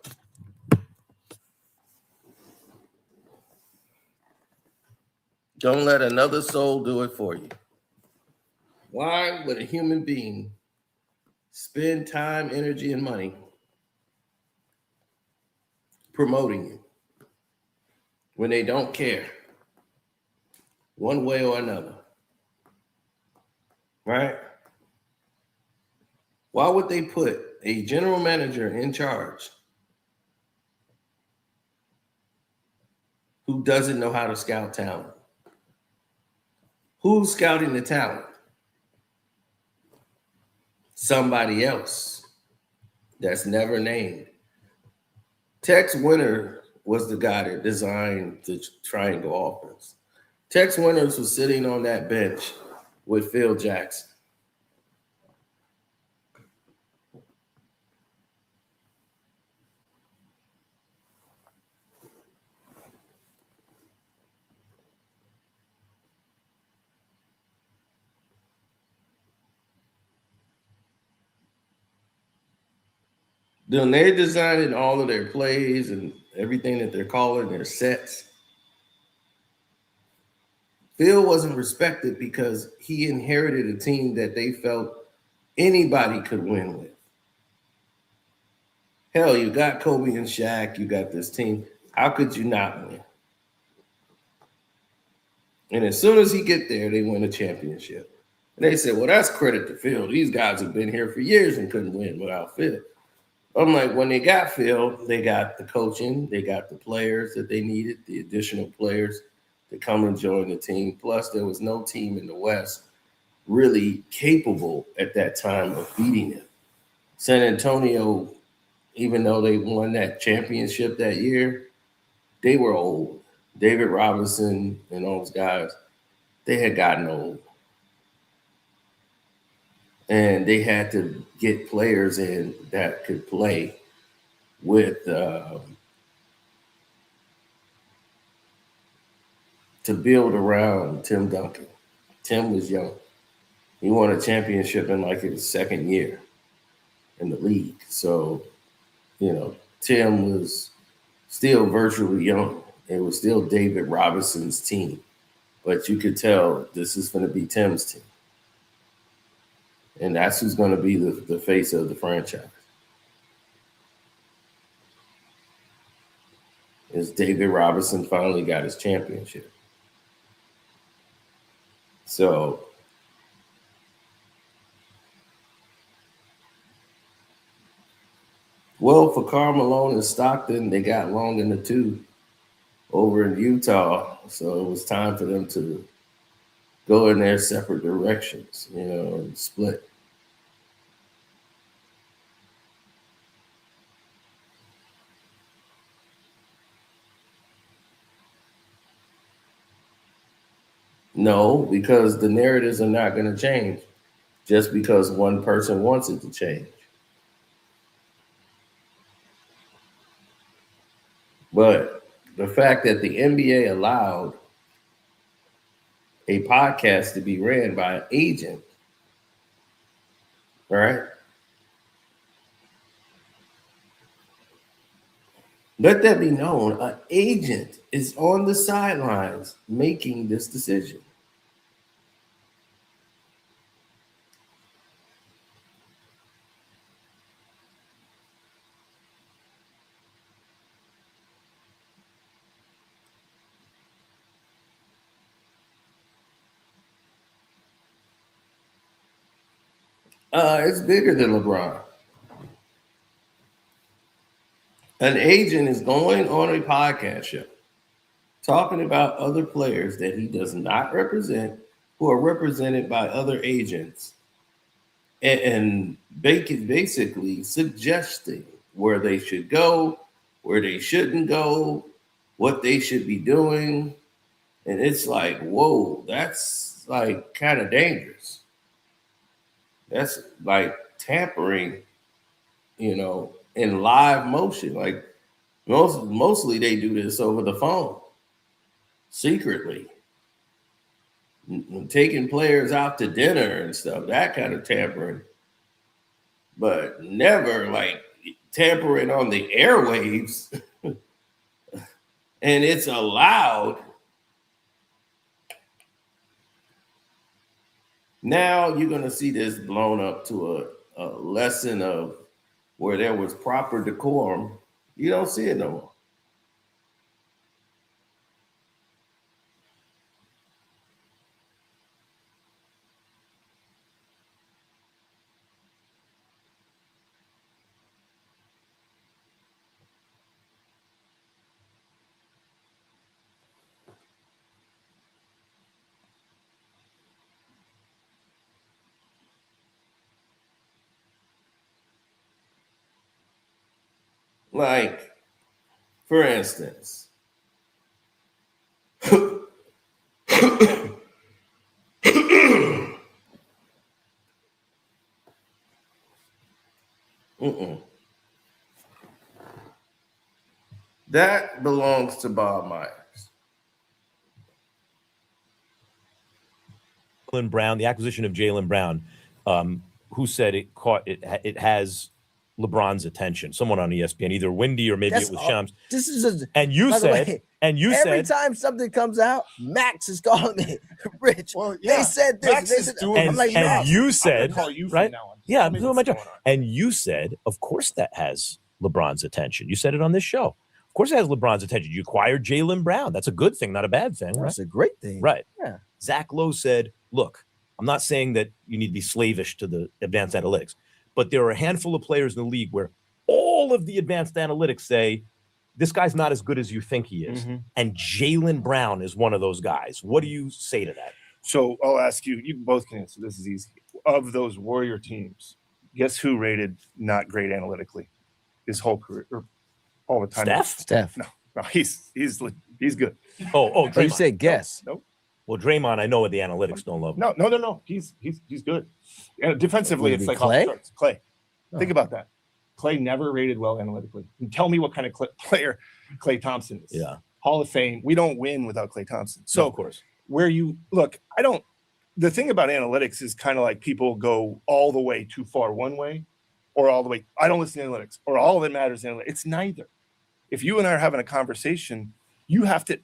S1: Don't let another soul do it for you. Why would a human being spend time, energy, and money promoting you when they don't care one way or another? Right? Why would they put a general manager in charge who doesn't know how to scout talent? Who's scouting the talent? Somebody else that's never named. Tex Winter was the guy that designed the triangle offense. Tex Winters was sitting on that bench with Phil Jackson. Then they're designing all of their plays and everything that they're calling their sets. Phil wasn't respected because he inherited a team that they felt anybody could win with. Hell, you got Kobe and Shaq, you got this team. How could you not win? And as soon as he get there, they win a championship. And they said, well, that's credit to Phil. These guys have been here for years and couldn't win without Phil. I'm like, when they got Phil, they got the coaching, they got the players that they needed, the additional players to come and join the team. Plus, there was no team in the West really capable at that time of beating him. San Antonio, even though they won that championship that year, they were old. David Robinson and those guys, they had gotten old. And they had to get players in that could play with to build around Tim Duncan. Tim was young. He won a championship in like his second year in the league. So, Tim was still virtually young. It was still David Robinson's team. But you could tell this is going to be Tim's team. And that's who's going to be the face of the franchise. Is David Robinson finally got his championship. So well, for Karl Malone and Stockton, they got long in the tooth over in Utah. So it was time for them to go in their separate directions, and split. No, because the narratives are not going to change just because one person wants it to change. But the fact that the NBA allowed a podcast to be ran by an agent, right? Let that be known. An agent is on the sidelines making this decision. It's bigger than LeBron. An agent is going on a podcast show talking about other players that he does not represent, who are represented by other agents, and basically suggesting where they should go, where they shouldn't go, what they should be doing. And it's like, whoa, that's like kind of dangerous. That's like tampering, in live motion. Like mostly they do this over the phone, secretly, taking players out to dinner and stuff, that kind of tampering, but never like tampering on the airwaves. And it's allowed. Now you're going to see this blown up to a lesson of where there was proper decorum. You don't see it no more. Like, for instance, that belongs to Bob Myers.
S4: Jaylen Brown, the acquisition of Jaylen Brown, who said it has LeBron's attention? Someone on ESPN, either Wendy or maybe
S3: That's
S4: it was
S3: all-
S4: Shams.
S3: This is
S4: And you
S3: by the
S4: said,
S3: way,
S4: and you
S3: every
S4: said,
S3: time something comes out, Max is calling me, Rich.
S2: Well, yeah.
S3: They said this.
S2: Max
S3: They
S2: is
S3: said,
S2: doing
S3: I'm
S2: his
S3: like,
S2: job.
S3: Max.
S4: you
S2: I'm gonna
S4: said,
S2: call you from
S4: right?
S2: now on.
S4: Yeah,
S2: Tell
S4: I'm
S2: me
S4: doing
S2: what's
S4: my job.
S2: going on.
S4: And you said, of course, that has LeBron's attention. You said it on this show. Of course, it has LeBron's attention. You acquired Jaylen Brown. That's a good thing, not a bad thing, right?
S3: That's a great thing.
S4: Right.
S3: Yeah.
S4: Zach Lowe said, look, I'm not saying that you need to be slavish to the advanced analytics, but there are a handful of players in the league where all of the advanced analytics say this guy's not as good as you think he is.
S2: Mm-hmm.
S4: And Jaylen Brown is one of those guys. What do you say to that?
S2: So I'll ask you. You both can answer. This is easy. Of those Warrior teams, guess who rated not great analytically his whole career or all the time?
S3: Steph.
S2: No, he's good.
S4: Oh,
S3: Oh, you
S4: Draymond.
S3: said guess.
S2: No,
S4: Well, Draymond, I know what the analytics don't love.
S2: no. He's good. And defensively,
S3: Would it
S2: it's
S3: be
S2: like
S3: Clay?
S2: off the charts. Clay.
S3: Oh.
S2: Think about that. Clay never rated well analytically. And tell me what kind of player Clay Thompson is.
S4: Yeah.
S2: Hall of Fame. We don't win without Clay Thompson.
S4: So,
S2: So
S4: of course.
S2: where you look, the thing about analytics is kind of like people go all the way too far one way or all the way. I don't listen to analytics or all that matters. It's neither. If you and I are having a conversation,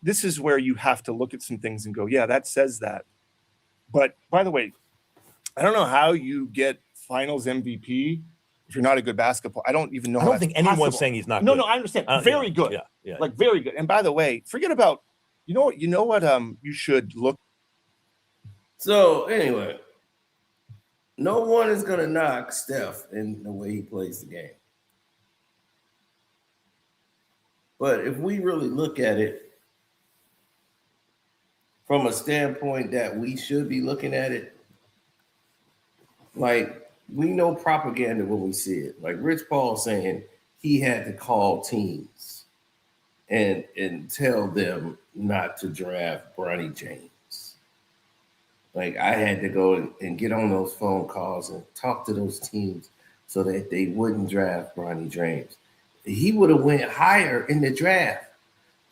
S2: this is where you have to look at some things and go, yeah, that says that. But by the way, I don't know how you get finals MVP if you're not a good basketball. I don't even know.
S4: I don't think anyone's saying he's not good.
S2: No, I understand. Very good.
S4: Yeah.
S2: Like very good. And by the way, forget about, you know what, you should look.
S1: So anyway, no one is going to knock Steph in the way he plays the game. But if we really look at it from a standpoint that we should be looking at it, like we know propaganda when we see it. Like Rich Paul saying he had to call teams and tell them not to draft Bronny James. Like I had to go and get on those phone calls and talk to those teams so that they wouldn't draft Bronny James. He would have went higher in the draft,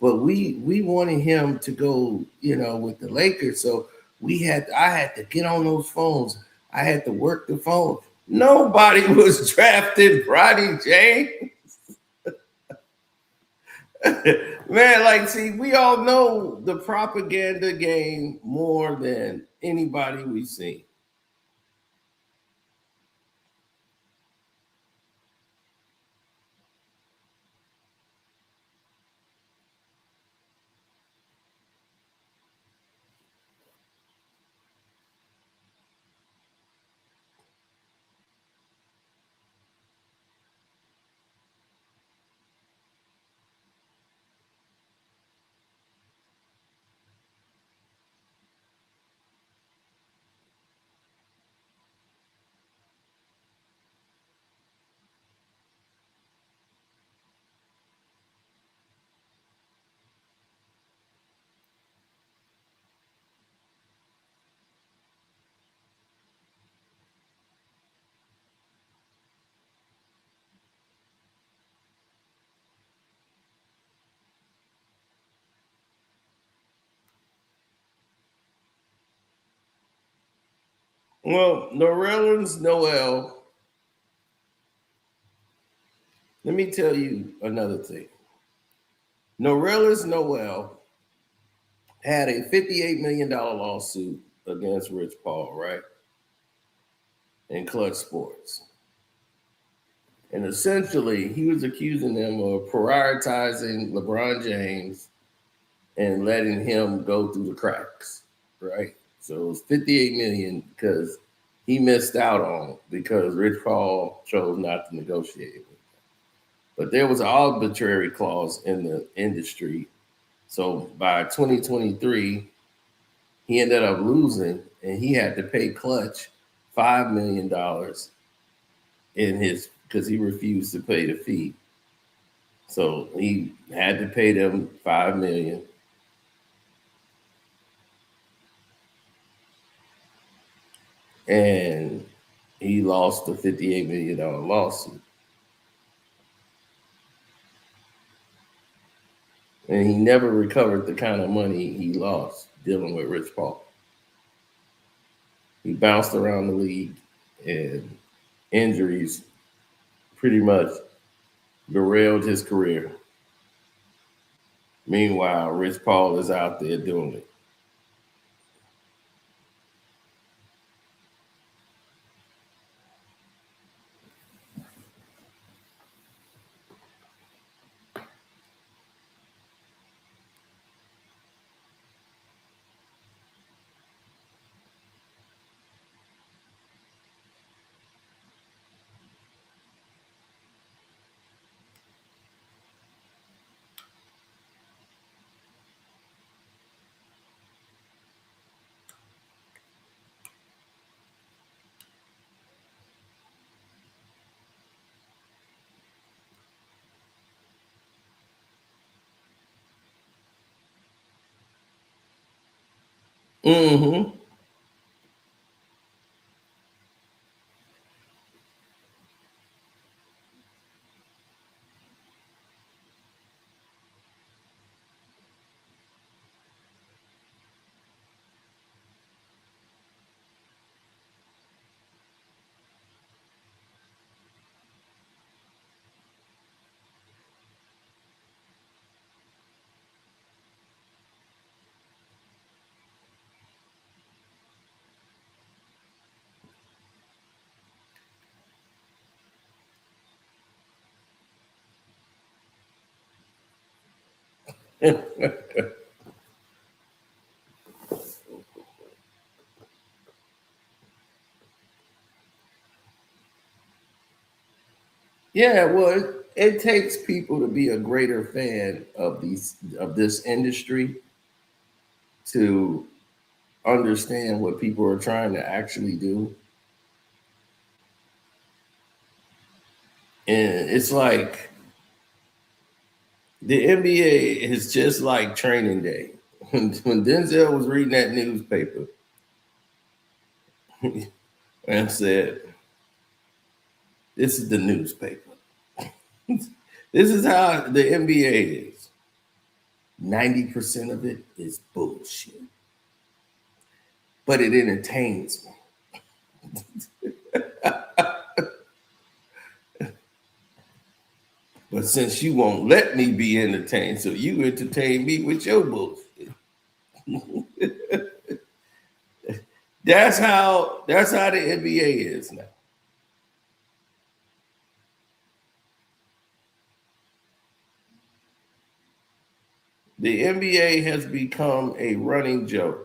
S1: but we wanted him to go, with the Lakers. So I had to get on those phones. I had to work the phone. Nobody was drafting Bronny James. Man, see, we all know the propaganda game more than anybody we've seen. Well, Norellins Noel. Let me tell you another thing. Norellins Noel had a $58 million lawsuit against Rich Paul, right? In Clutch Sports. And essentially, he was accusing them of prioritizing LeBron James and letting him go through the cracks, right? So it was 58 million because he missed out on because Rich Paul chose not to negotiate with him. But there was an arbitrary clause in the industry. So by 2023, he ended up losing and he had to pay Clutch $5 million in his because he refused to pay the fee. So he had to pay them 5 million. And he lost the $58 million lawsuit. And he never recovered the kind of money he lost dealing with Rich Paul. He bounced around the league and injuries pretty much derailed his career. Meanwhile, Rich Paul is out there doing it. Mm-hmm. Yeah, well, it takes people to be a greater fan of this industry to understand what people are trying to actually do. And it's like the NBA is just like training day. When Denzel was reading that newspaper and said, "This is the newspaper. This is how the NBA is. 90% of it is bullshit, but it entertains me. But since you won't let me be entertained, so you entertain me with your bullshit." That's how the NBA is now. The NBA has become a running joke.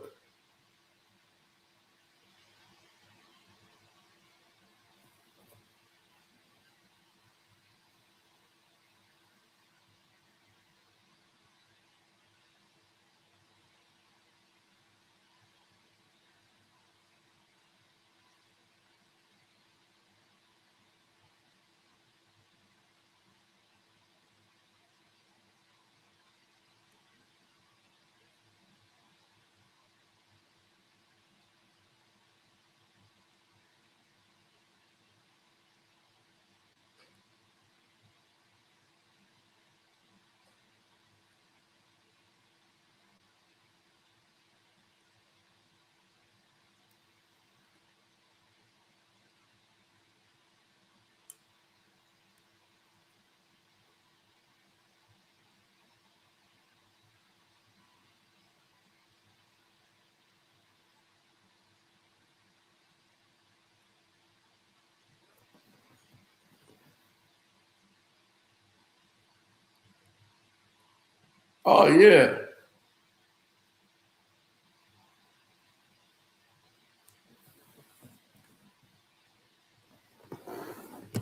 S1: Oh yeah.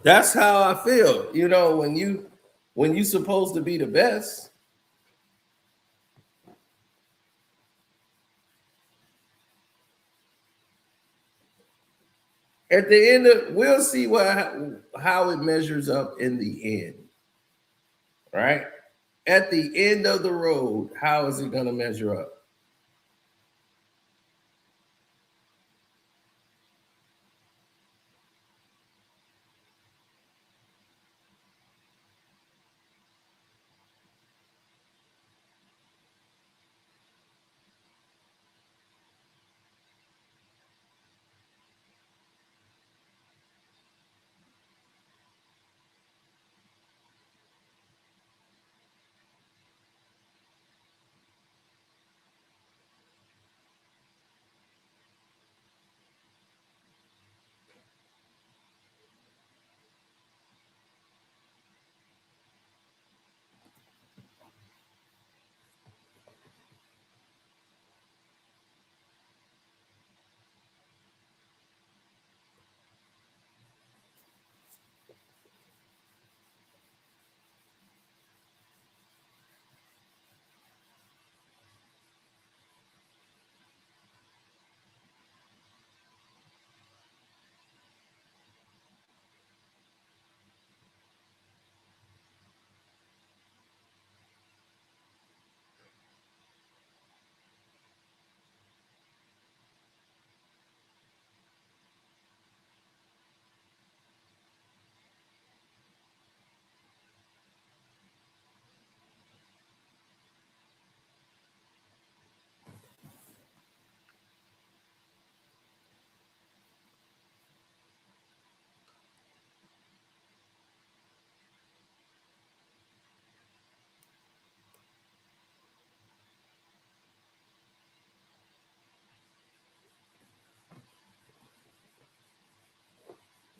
S1: That's how I feel. You know, when you supposed to be the best, at the end of we'll see how it measures up in the end, right? At the end of the road, how is it gonna measure up?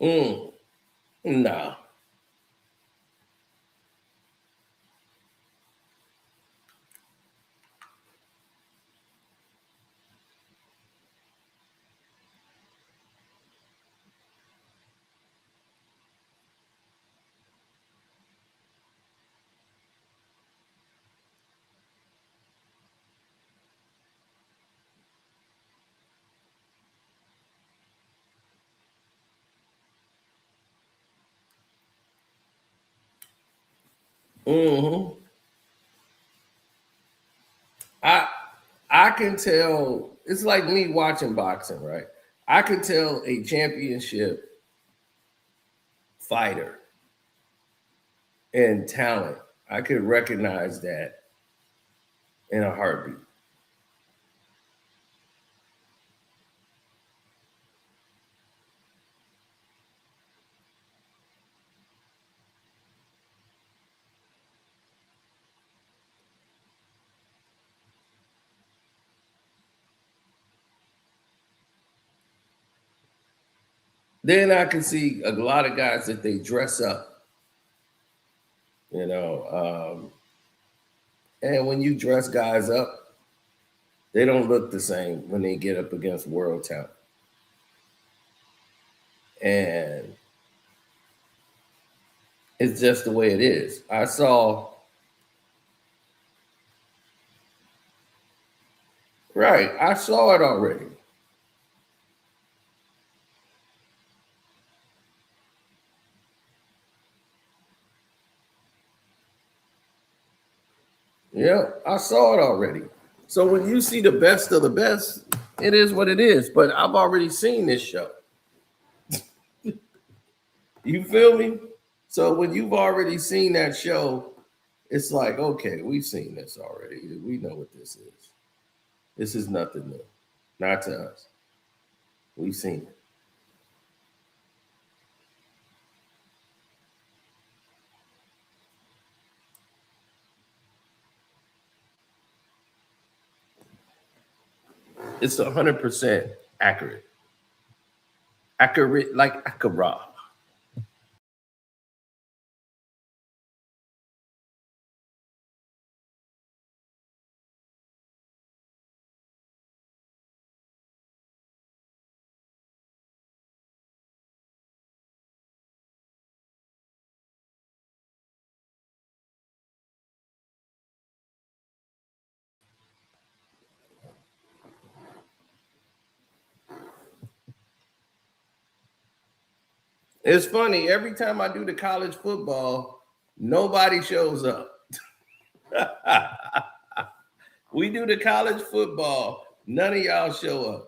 S1: Mm, no. Hmm. I I can tell it's like me watching boxing, right? I can tell a championship fighter and talent. I could recognize that in a heartbeat. Then I can see a lot of guys that they dress up, you know. And when you dress guys up, they don't look the same when they get up against world talent. And it's just the way it is. I saw, right, I saw it already. Yeah, I saw it already. So when you see the best of the best, it is what it is. But I've already seen this show. You feel me? So when you've already seen that show, it's like, okay, we've seen this already. We know what this is. This is nothing new. Not to us. We've seen it. It's 100% accurate. Accurate like Akara. It's funny. Every time I do the college football, nobody shows up. We do the college football. None of y'all show up.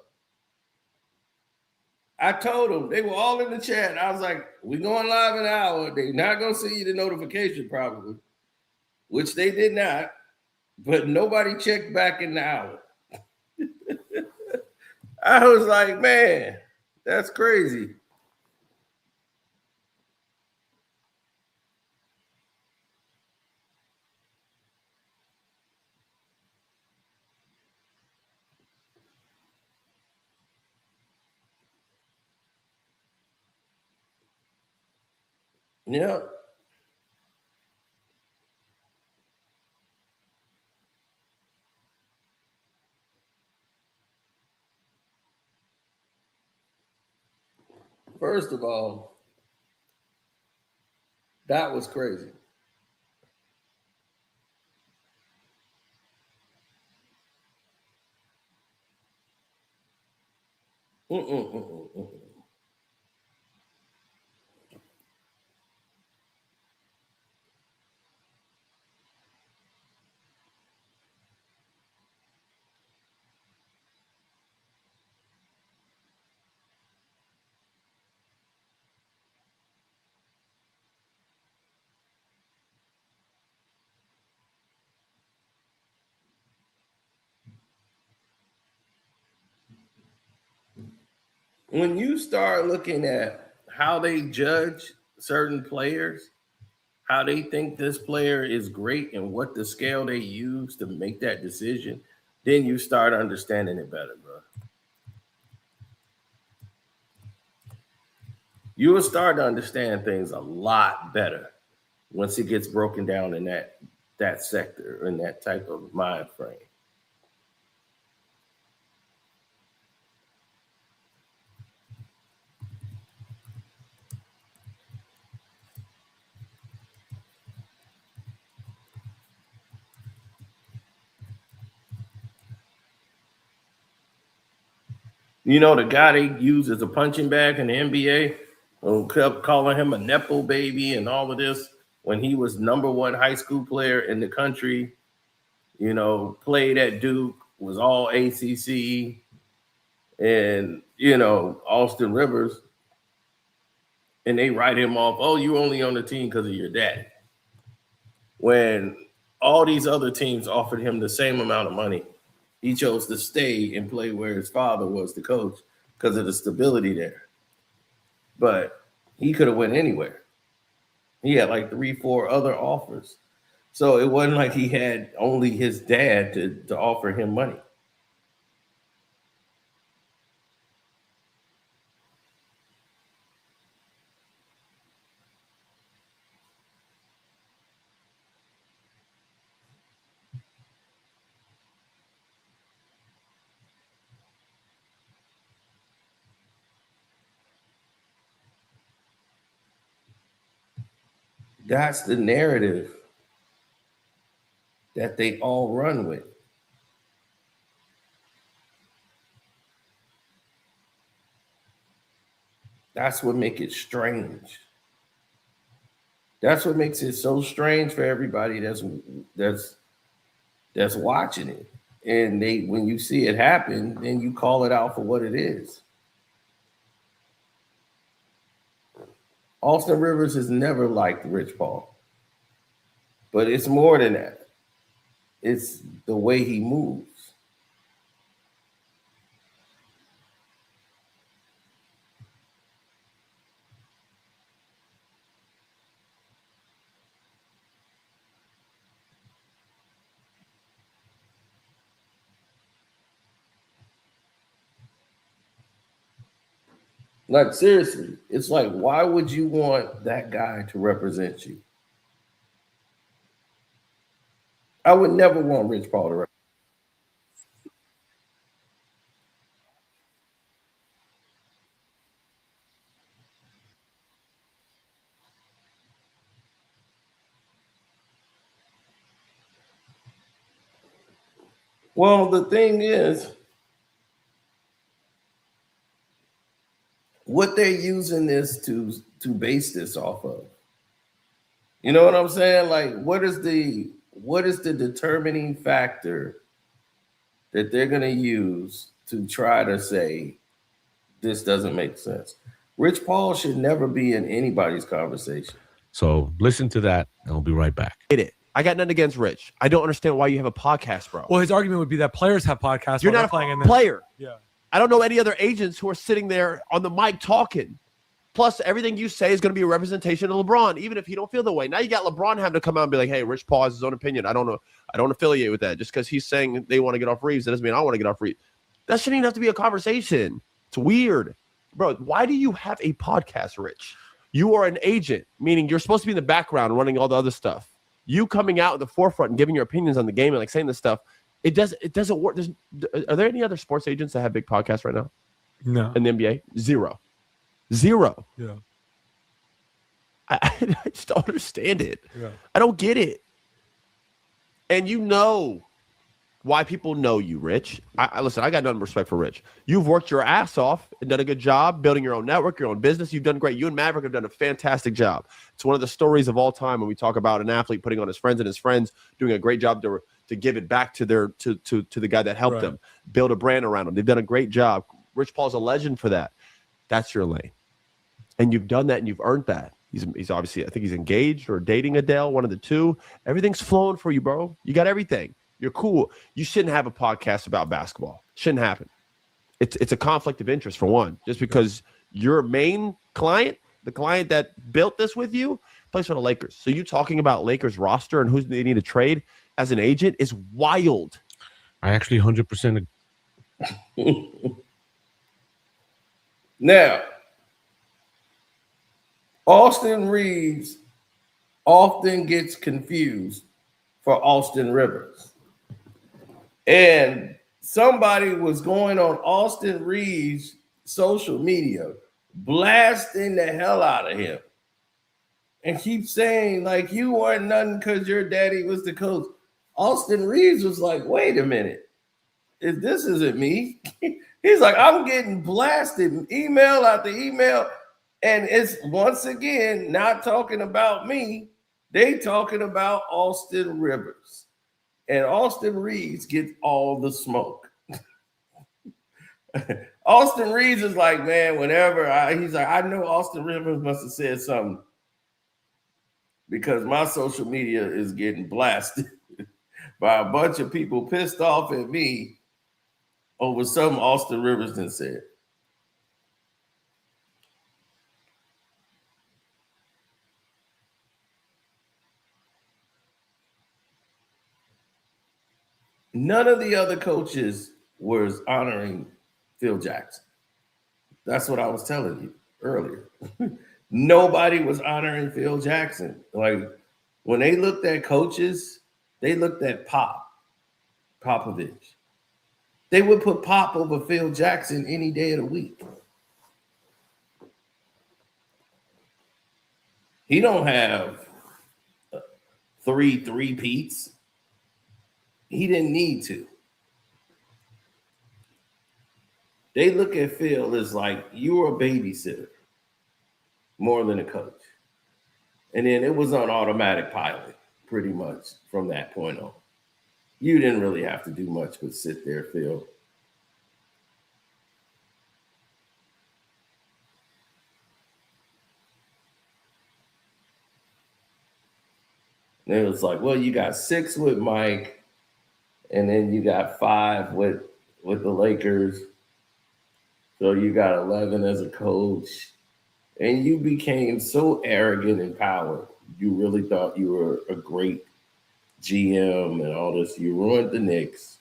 S1: I told them, they were all in the chat. I was like, we going live in an hour. They're not going to see the notification probably, which they did not, but nobody checked back in the hour. I was like, man, that's crazy. Yeah. First of all, that was crazy. Mm-mm-mm-mm-mm. When you start looking at how they judge certain players, how they think this player is great and what the scale they use to make that decision, then you start understanding it better, bro. You will start to understand things a lot better once it gets broken down in that sector in that type of mind frame. You know the guy they use as a punching bag in the NBA, who kept calling him a nepo baby and all of this when he was number one high school player in the country. You know, played at Duke, was all ACC, and Austin Rivers, and they write him off. Oh, you only on the team because of your dad. When all these other teams offered him the same amount of money, he chose to stay and play where his father was the coach because of the stability there. But he could have went anywhere. He had like 3, 4 other offers. So it wasn't like he had only his dad to offer him money. That's the narrative that they all run with. That's what makes it strange. That's what makes it so strange for everybody that's that's watching it. And they when you see it happen, then you call it out for what it is. Austin Rivers has never liked Rich Paul, but it's more than that. It's the way he moves. Like seriously, it's like why would you want that guy to represent you? I would never want Rich Paul to represent. Well, the thing is, what they're using this to base this off of. You know what I'm saying? Like, what is the determining factor that they're going to use to try to say this doesn't make sense? Rich Paul should never be in anybody's conversation.
S5: So listen to that, and we'll be right back.
S6: Get it. I got nothing against Rich. I don't understand why you have a podcast, bro.
S7: Well, his argument would be that players have podcasts.
S6: You're
S7: while
S6: not
S7: they're playing
S6: a
S7: in
S6: player.
S7: Yeah.
S6: I don't know any other agents who are sitting there on the mic talking. Plus, everything you say is going to be a representation of LeBron, even if he don't feel the way. Now you got LeBron having to come out and be like, hey, Rich Paul has his own opinion. I don't know. I don't affiliate with that. Just because he's saying they want to get off Reeves, that doesn't mean I want to get off Reeves. That shouldn't even have to be a conversation. It's weird. Bro, why do you have a podcast, Rich? You are an agent, meaning you're supposed to be in the background running all the other stuff. You coming out at the forefront and giving your opinions on the game and like saying this stuff, it doesn't work. Are there any other sports agents that have big podcasts right now?
S7: No.
S6: In the NBA? Zero.
S7: Yeah.
S6: I just don't understand it.
S7: Yeah.
S6: I don't get it. And you know why people know you, Rich. Listen, I got nothing but respect for Rich. You've worked your ass off and done a good job building your own network, your own business. You've done great. You and Maverick have done a fantastic job. It's one of the stories of all time when we talk about an athlete putting on his friends and his friends doing a great job to give it back to the guy that helped them, build a brand around them. They've done a great job. Rich Paul's a legend for that. That's your lane. And you've done that and you've earned that. He's obviously, I think he's engaged or dating Adele, one of the two. Everything's flowing for you, bro. You got everything. You're cool. You shouldn't have a podcast about basketball. Shouldn't happen. It's a conflict of interest, for one. Just because your main client, the client that built this with you, plays for the Lakers. So you talking about Lakers roster and who they need to trade as an agent is wild.
S5: I actually 100%
S1: Now, Austin Reeves often gets confused for Austin Rivers. And somebody was going on Austin Reeves' social media, blasting the hell out of him. And keep saying, like, you weren't nothing because your daddy was the coach. Austin Reeves was like, wait a minute. If this isn't me. He's like, I'm getting blasted, email after email. And it's once again not talking about me. They talking about Austin Rivers. And Austin Reeves gets all the smoke. Austin Reeves is like, man, he's like, I know Austin Rivers must have said something because my social media is getting blasted by a bunch of people pissed off at me over something Austin Rivers done said. None of the other coaches was honoring Phil Jackson. That's what I was telling you earlier. Nobody was honoring Phil Jackson. Like, when they looked at coaches, they looked at Popovich. They would put Pop over Phil Jackson any day of the week. He don't have three peats. He didn't need to. They look at Phil as like, you were a babysitter more than a coach. And then it was on automatic pilot pretty much from that point on. You didn't really have to do much but sit there, Phil. And it was like, well, you got 6 with Mike, and then you got 5 with the Lakers. So you got 11 as a coach. And you became so arrogant and powerful. You really thought you were a great GM and all this. You ruined the Knicks.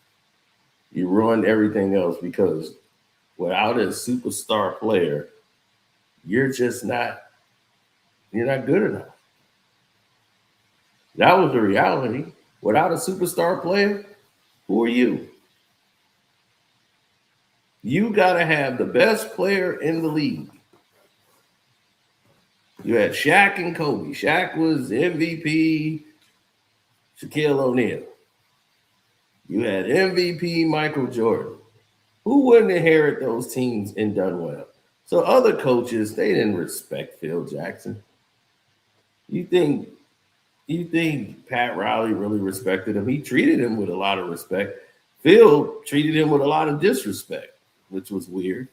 S1: You ruined everything else because without a superstar player, you're not good enough. That was the reality. Without a superstar player, who are you? You got to have the best player in the league. You had Shaq and Kobe. Shaq was MVP, Shaquille O'Neal. You had MVP Michael Jordan. Who wouldn't inherit those teams and done well? So other coaches, they didn't respect Phil Jackson. You think Pat Riley really respected him? He treated him with a lot of respect. Phil treated him with a lot of disrespect, which was weird.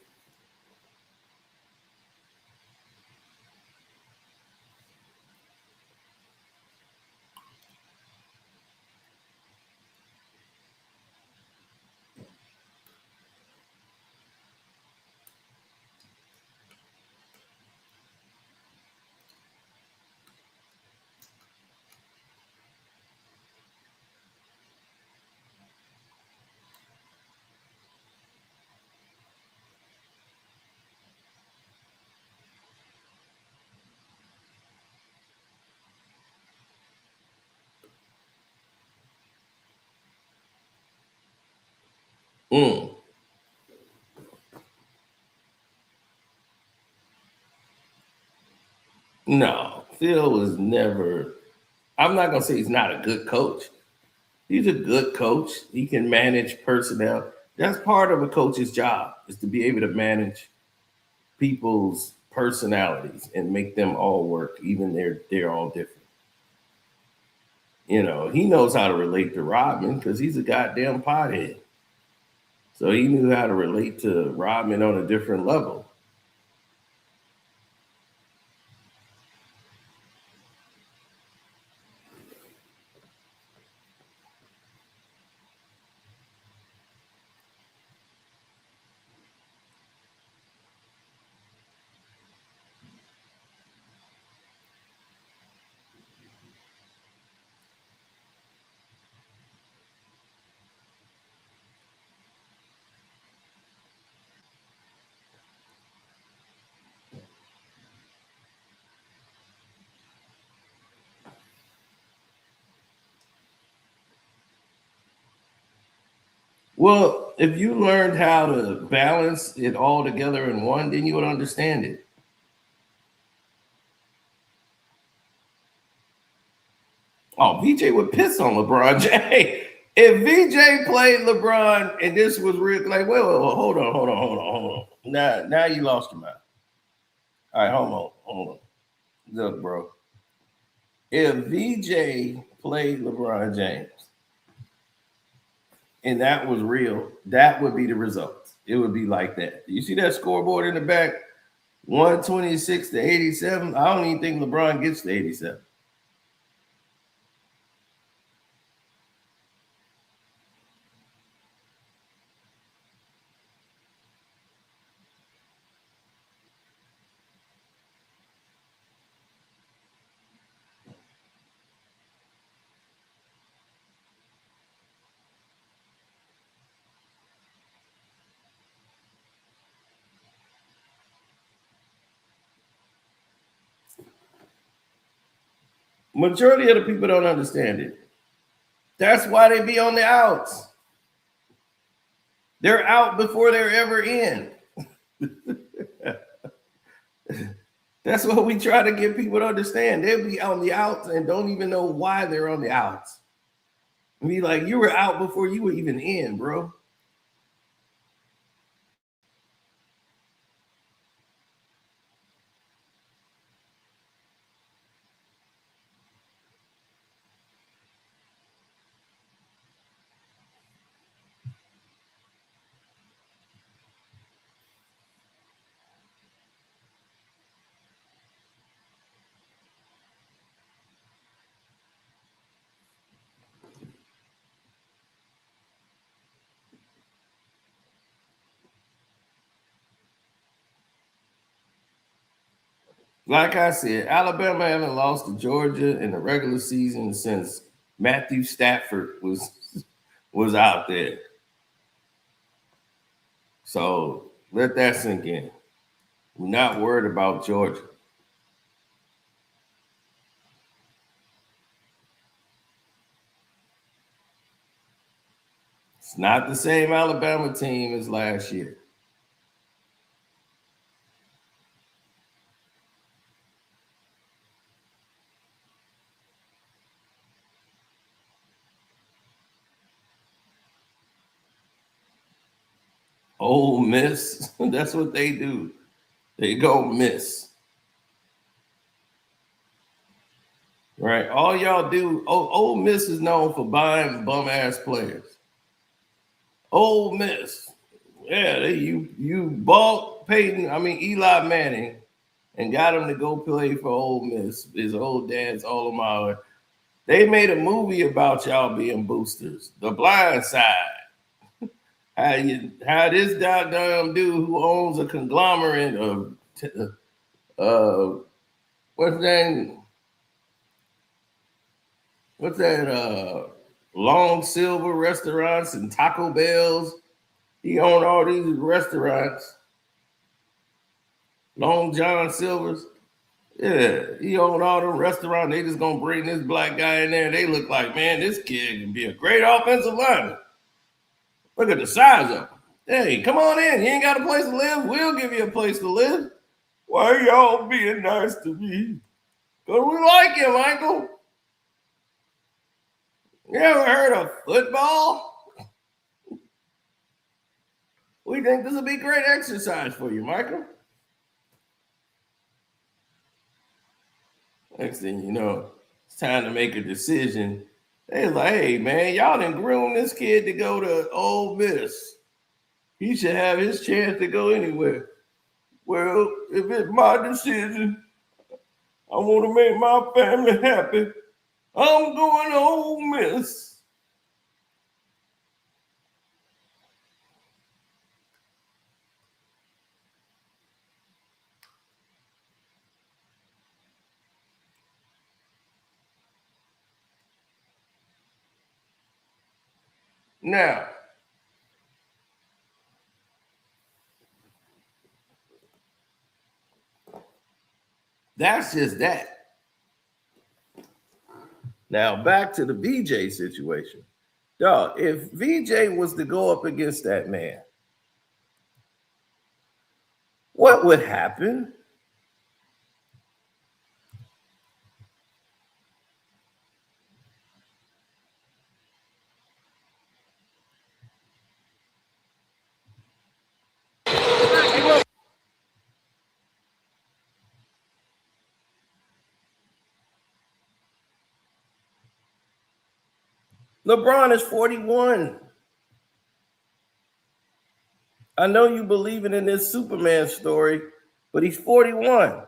S1: Mm. No, Phil was never. I'm not gonna say he's not a good coach. He's a good coach. He can manage personnel. That's part of a coach's job, is to be able to manage people's personalities and make them all work, even they're all different. You know, he knows how to relate to Rodman because he's a goddamn pothead. So he knew how to relate to Rodman on a different level. Well, if you learned how to balance it all together in one, then you would understand it. Oh, VJ would piss on LeBron James. If VJ played LeBron and this was real, like, well, hold on. Now you lost your mind. All right, hold on. Look, bro. If VJ played LeBron James and that was real, that would be the result. It would be like that. You see that scoreboard in the back? 126 to 87. I don't even think LeBron gets to 87. Majority of the people don't understand it. That's why they be on the outs. They're out before they're ever in. That's what we try to get people to understand. They'll be on the outs and don't even know why they're on the outs. I mean, like, you were out before you were even in, bro. Like I said, Alabama haven't lost to Georgia in the regular season since Matthew Stafford was out there. So let that sink in. We're not worried about Georgia. It's not the same Alabama team as last year. Ole Miss, that's what they do. they go miss. Right? All y'all do, Ole Miss is known for buying bum-ass players. Ole Miss. Yeah, you bought Eli Manning and got him to go play for Ole Miss. His old dad's alma mater. They made a movie about y'all being boosters. The Blind Side. How this goddamn dude who owns a conglomerate of what's that? What's that? Long Silver restaurants and Taco Bells. He owned all these restaurants. Long John Silver's. Yeah, he owned all them restaurants. They just gonna bring this black guy in there. They look like, man, this kid can be a great offensive lineman. Look at the size of him. Hey, come on in. You ain't got a place to live? We'll give you a place to live. Why are y'all being nice to me? Because we like you, Michael. You ever heard of football? We think this will be great exercise for you, Michael. Next thing you know, it's time to make a decision. They was like, hey, man, y'all done groomed this kid to go to Ole Miss. He should have his chance to go anywhere. Well, if it's my decision, I want to make my family happy. I'm going to Ole Miss. Now, that's just that. Now, back to the VJ situation. Dog, if VJ was to go up against that man, what would happen? LeBron is 41. I know you believing in this Superman story, but he's 41.